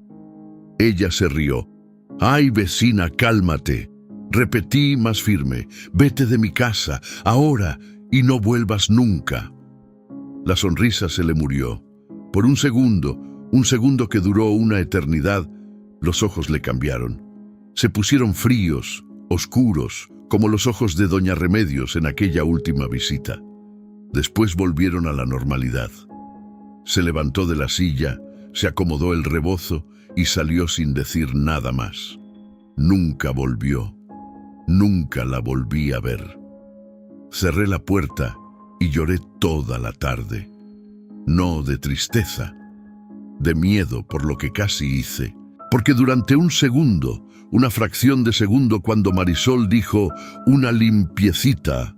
Ella se rió. Ay, vecina, cálmate. Repetí más firme, vete de mi casa, ahora, y no vuelvas nunca. La sonrisa se le murió. Por un segundo que duró una eternidad, los ojos le cambiaron. Se pusieron fríos, oscuros, como los ojos de doña Remedios en aquella última visita. Después volvieron a la normalidad. Se levantó de la silla, se acomodó el rebozo y salió sin decir nada más. Nunca volvió. Nunca la volví a ver. Cerré la puerta y lloré toda la tarde. No de tristeza, de miedo por lo que casi hice. Porque durante un segundo, una fracción de segundo, cuando Marisol dijo una limpiecita,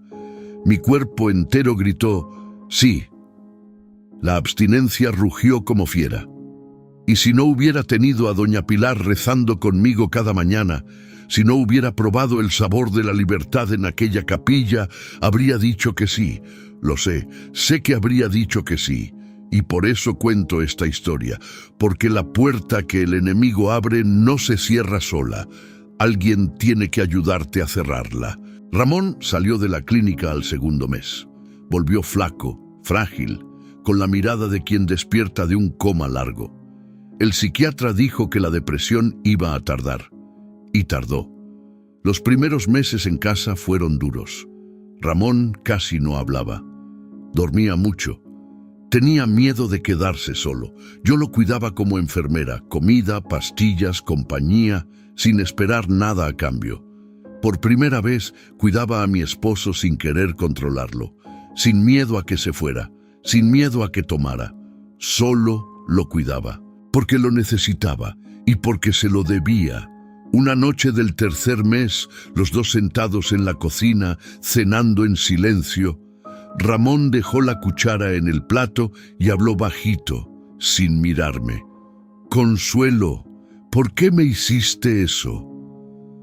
mi cuerpo entero gritó, sí. La abstinencia rugió como fiera. Y si no hubiera tenido a doña Pilar rezando conmigo cada mañana, si no hubiera probado el sabor de la libertad en aquella capilla, habría dicho que sí. Lo sé que habría dicho que sí. Y por eso cuento esta historia, porque la puerta que el enemigo abre no se cierra sola. Alguien tiene que ayudarte a cerrarla. Ramón salió de la clínica al segundo mes. Volvió flaco, frágil, con la mirada de quien despierta de un coma largo. El psiquiatra dijo que la depresión iba a tardar. Y tardó. Los primeros meses en casa fueron duros. Ramón casi no hablaba. Dormía mucho. Tenía miedo de quedarse solo. Yo lo cuidaba como enfermera, comida, pastillas, compañía, sin esperar nada a cambio. Por primera vez cuidaba a mi esposo sin querer controlarlo, sin miedo a que se fuera, sin miedo a que tomara. Solo lo cuidaba, porque lo necesitaba y porque se lo debía. Una noche del tercer mes, los dos sentados en la cocina, cenando en silencio, Ramón dejó la cuchara en el plato y habló bajito, sin mirarme. «Consuelo, ¿por qué me hiciste eso?»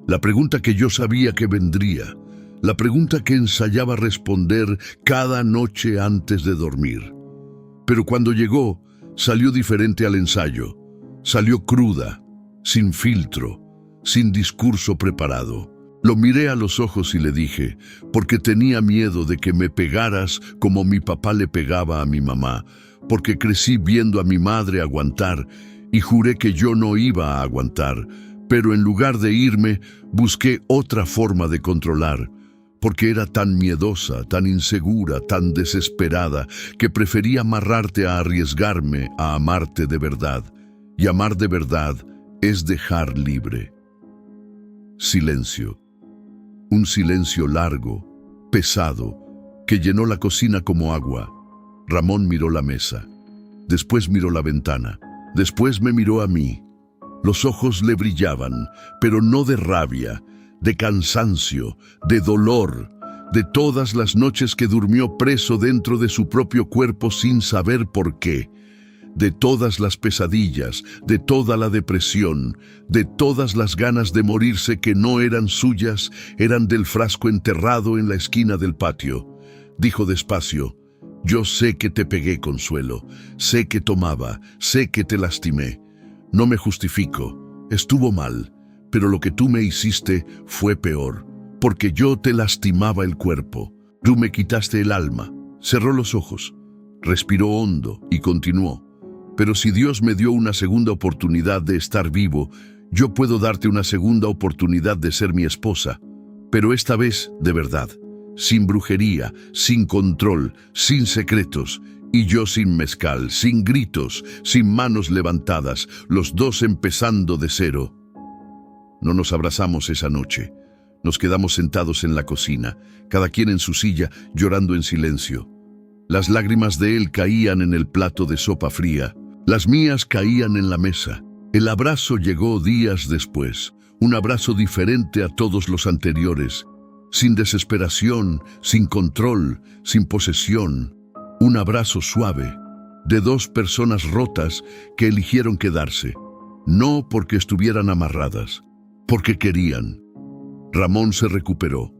La pregunta que yo sabía que vendría, la pregunta que ensayaba responder cada noche antes de dormir. Pero cuando llegó, salió diferente al ensayo. Salió cruda, sin filtro, sin discurso preparado. Lo miré a los ojos y le dije, porque tenía miedo de que me pegaras como mi papá le pegaba a mi mamá, porque crecí viendo a mi madre aguantar y juré que yo no iba a aguantar, pero en lugar de irme, busqué otra forma de controlar, porque era tan miedosa, tan insegura, tan desesperada, que prefería amarrarte a arriesgarme a amarte de verdad. Y amar de verdad es dejar libre. Silencio. Un silencio largo, pesado, que llenó la cocina como agua. Ramón miró la mesa. Después miró la ventana. Después me miró a mí. Los ojos le brillaban, pero no de rabia, de cansancio, de dolor, de todas las noches que durmió preso dentro de su propio cuerpo sin saber por qué, de todas las pesadillas, de toda la depresión, de todas las ganas de morirse que no eran suyas, eran del frasco enterrado en la esquina del patio. Dijo despacio, «Yo sé que te pegué, Consuelo, sé que tomaba, sé que te lastimé. No me justifico, estuvo mal, pero lo que tú me hiciste fue peor, porque yo te lastimaba el cuerpo. Tú me quitaste el alma». Cerró los ojos, respiró hondo y continuó. «Pero si Dios me dio una segunda oportunidad de estar vivo, yo puedo darte una segunda oportunidad de ser mi esposa, pero esta vez de verdad, sin brujería, sin control, sin secretos, y yo sin mezcal, sin gritos, sin manos levantadas, los dos empezando de cero». No nos abrazamos esa noche. Nos quedamos sentados en la cocina, cada quien en su silla, llorando en silencio. Las lágrimas de él caían en el plato de sopa fría. Las mías caían en la mesa. El abrazo llegó días después, un abrazo diferente a todos los anteriores, sin desesperación, sin control, sin posesión. Un abrazo suave, de dos personas rotas que eligieron quedarse, no porque estuvieran amarradas, porque querían. Ramón se recuperó.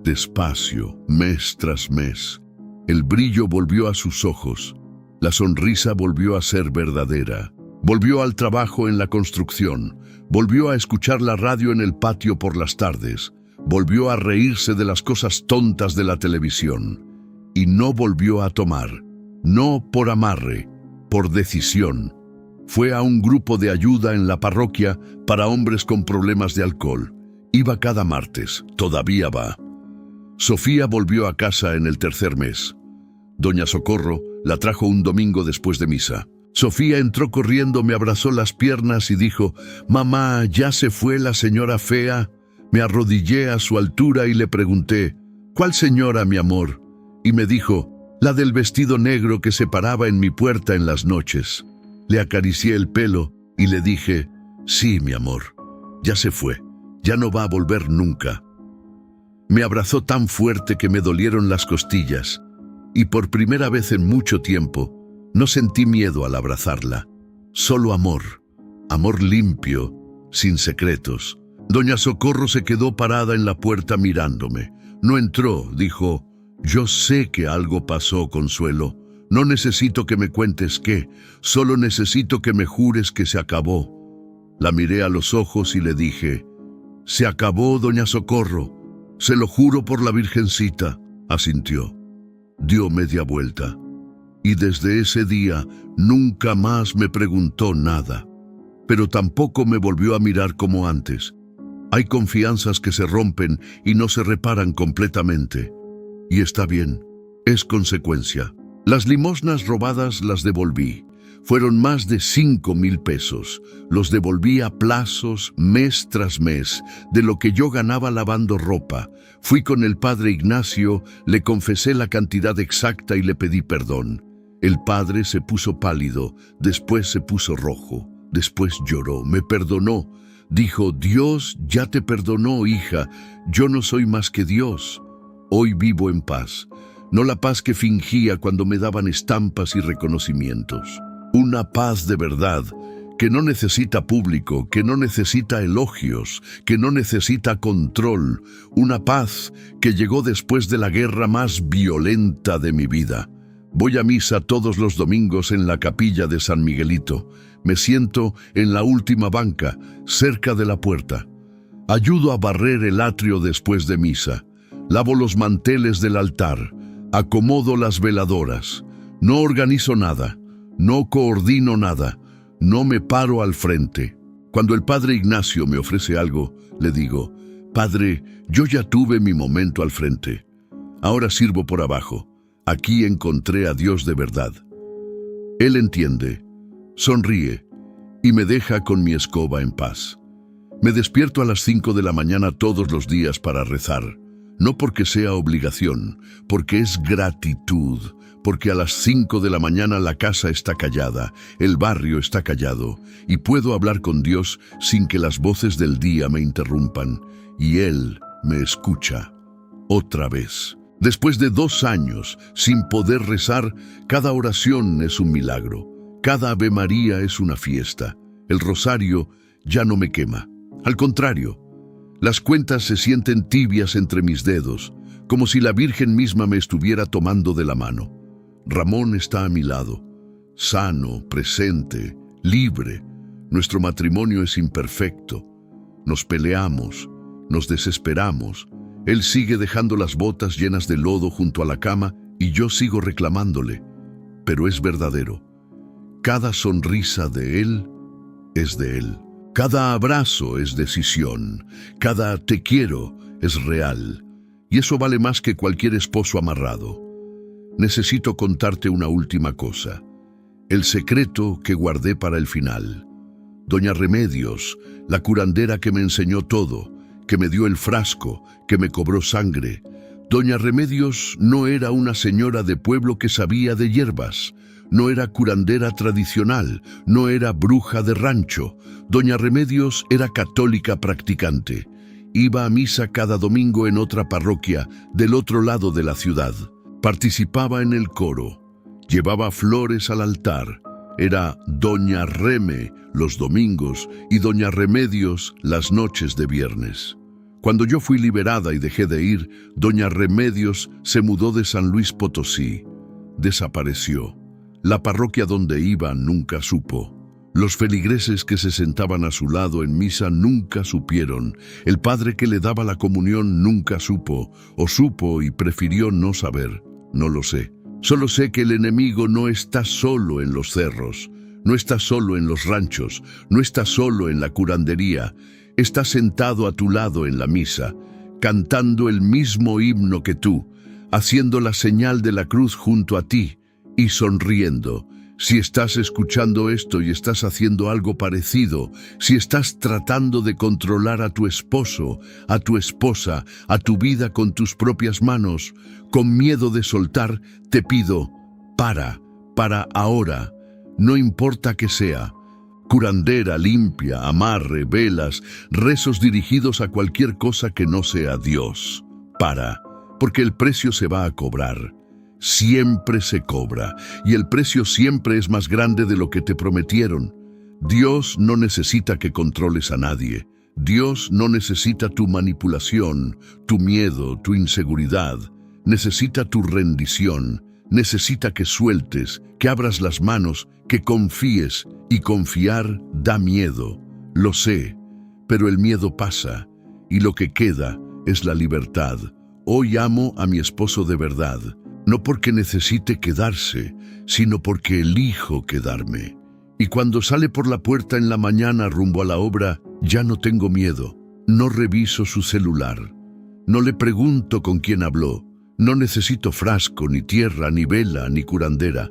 Despacio, mes tras mes. El brillo volvió a sus ojos. La sonrisa volvió a ser verdadera. Volvió al trabajo en la construcción. Volvió a escuchar la radio en el patio por las tardes. Volvió a reírse de las cosas tontas de la televisión. Y no volvió a tomar. No por amarre, por decisión. Fue a un grupo de ayuda en la parroquia para hombres con problemas de alcohol. Iba cada martes. Todavía va. Sofía volvió a casa en el tercer mes. Doña Socorro la trajo un domingo después de misa. Sofía entró corriendo, me abrazó las piernas y dijo, «Mamá, ¿ya se fue la señora fea?» Me arrodillé a su altura y le pregunté, «¿Cuál señora, mi amor?» Y me dijo, «La del vestido negro que se paraba en mi puerta en las noches». Le acaricié el pelo y le dije, «Sí, mi amor, ya se fue, ya no va a volver nunca». Me abrazó tan fuerte que me dolieron las costillas. Y por primera vez en mucho tiempo, no sentí miedo al abrazarla. Solo amor, amor limpio, sin secretos. Doña Socorro se quedó parada en la puerta mirándome. No entró, dijo, «Yo sé que algo pasó, Consuelo. No necesito que me cuentes qué, solo necesito que me jures que se acabó. La miré a los ojos y le dije, «Se acabó, doña Socorro. Se lo juro por la Virgencita», asintió. Dio media vuelta. Y desde ese día nunca más me preguntó nada. Pero tampoco me volvió a mirar como antes. Hay confianzas que se rompen y no se reparan completamente. Y está bien, es consecuencia. Las limosnas robadas las devolví. Fueron más de 5,000 pesos. Los devolví a plazos, mes tras mes, de lo que yo ganaba lavando ropa. Fui con el padre Ignacio, le confesé la cantidad exacta y le pedí perdón. El padre se puso pálido, después se puso rojo, después lloró, me perdonó. Dijo, «Dios ya te perdonó, hija, yo no soy más que Dios». Hoy vivo en paz, no la paz que fingía cuando me daban estampas y reconocimientos. Una paz de verdad, que no necesita público, que no necesita elogios, que no necesita control. Una paz que llegó después de la guerra más violenta de mi vida. Voy a misa todos los domingos en la capilla de San Miguelito. Me siento en la última banca, cerca de la puerta. Ayudo a barrer el atrio después de misa. Lavo los manteles del altar. Acomodo las veladoras. No organizo nada. No coordino nada. No me paro al frente. Cuando el padre Ignacio me ofrece algo, le digo, «Padre, yo ya tuve mi momento al frente. Ahora sirvo por abajo. Aquí encontré a Dios de verdad». Él entiende, sonríe y me deja con mi escoba en paz. Me despierto a las 5 de la mañana todos los días para rezar, no porque sea obligación, porque es gratitud, porque a las 5 de la mañana la casa está callada, el barrio está callado, y puedo hablar con Dios sin que las voces del día me interrumpan, y Él me escucha. Otra vez. Después de 2 años sin poder rezar, cada oración es un milagro, cada Ave María es una fiesta. El rosario ya no me quema. Al contrario, las cuentas se sienten tibias entre mis dedos, como si la Virgen misma me estuviera tomando de la mano. Ramón está a mi lado, sano, presente, libre. Nuestro matrimonio es imperfecto. Nos peleamos, nos desesperamos. Él sigue dejando las botas llenas de lodo junto a la cama y yo sigo reclamándole. Pero es verdadero. Cada sonrisa de él es de él. Cada abrazo es decisión. Cada te quiero es real. Y eso vale más que cualquier esposo amarrado. Necesito contarte una última cosa. El secreto que guardé para el final. Doña Remedios, la curandera que me enseñó todo, que me dio el frasco, que me cobró sangre. Doña Remedios no era una señora de pueblo que sabía de hierbas, no era curandera tradicional, no era bruja de rancho. Doña Remedios era católica practicante. Iba a misa cada domingo en otra parroquia, del otro lado de la ciudad. Participaba en el coro, llevaba flores al altar. Era Doña Reme los domingos y Doña Remedios las noches de viernes. Cuando yo fui liberada y dejé de ir, Doña Remedios se mudó de San Luis Potosí. Desapareció. La parroquia donde iba nunca supo. Los feligreses que se sentaban a su lado en misa nunca supieron. El padre que le daba la comunión nunca supo, o supo y prefirió no saber. No lo sé. Solo sé que el enemigo no está solo en los cerros, no está solo en los ranchos, no está solo en la curandería. Está sentado a tu lado en la misa, cantando el mismo himno que tú, haciendo la señal de la cruz junto a ti y sonriendo. Si estás escuchando esto y estás haciendo algo parecido, si estás tratando de controlar a tu esposo, a tu esposa, a tu vida con tus propias manos, con miedo de soltar, te pido, para ahora, no importa que sea. Curandera, limpia, amarre, velas, rezos dirigidos a cualquier cosa que no sea Dios. Para, porque el precio se va a cobrar. Siempre se cobra, y el precio siempre es más grande de lo que te prometieron. Dios no necesita que controles a nadie. Dios no necesita tu manipulación, tu miedo, tu inseguridad. Necesita tu rendición. necesita que sueltes, que abras las manos, que confíes, y confiar da miedo. Lo sé, pero el miedo pasa, y lo que queda es la libertad. Hoy amo a mi esposo de verdad, no porque necesite quedarse, sino porque elijo quedarme. Y cuando sale por la puerta en la mañana rumbo a la obra, ya no tengo miedo. No reviso su celular. No le pregunto con quién habló. No necesito frasco, ni tierra, ni vela, ni curandera.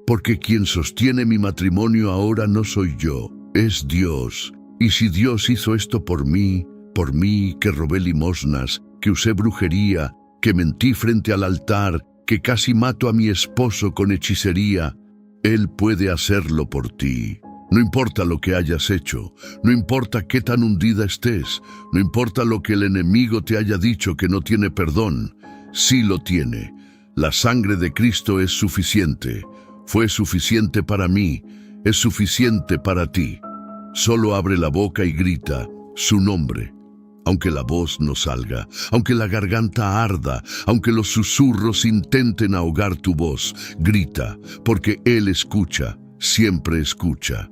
Porque quien sostiene mi matrimonio ahora no soy yo, es Dios. Y si Dios hizo esto por mí que robé limosnas, que usé brujería, que mentí frente al altar, que casi mato a mi esposo con hechicería, Él puede hacerlo por ti. No importa lo que hayas hecho, no importa qué tan hundida estés, no importa lo que el enemigo te haya dicho que no tiene perdón, sí lo tiene. La sangre de Cristo es suficiente. Fue suficiente para mí, es suficiente para ti. Solo abre la boca y grita su nombre. Aunque la voz no salga, aunque la garganta arda, aunque los susurros intenten ahogar tu voz, grita, porque Él escucha, siempre escucha.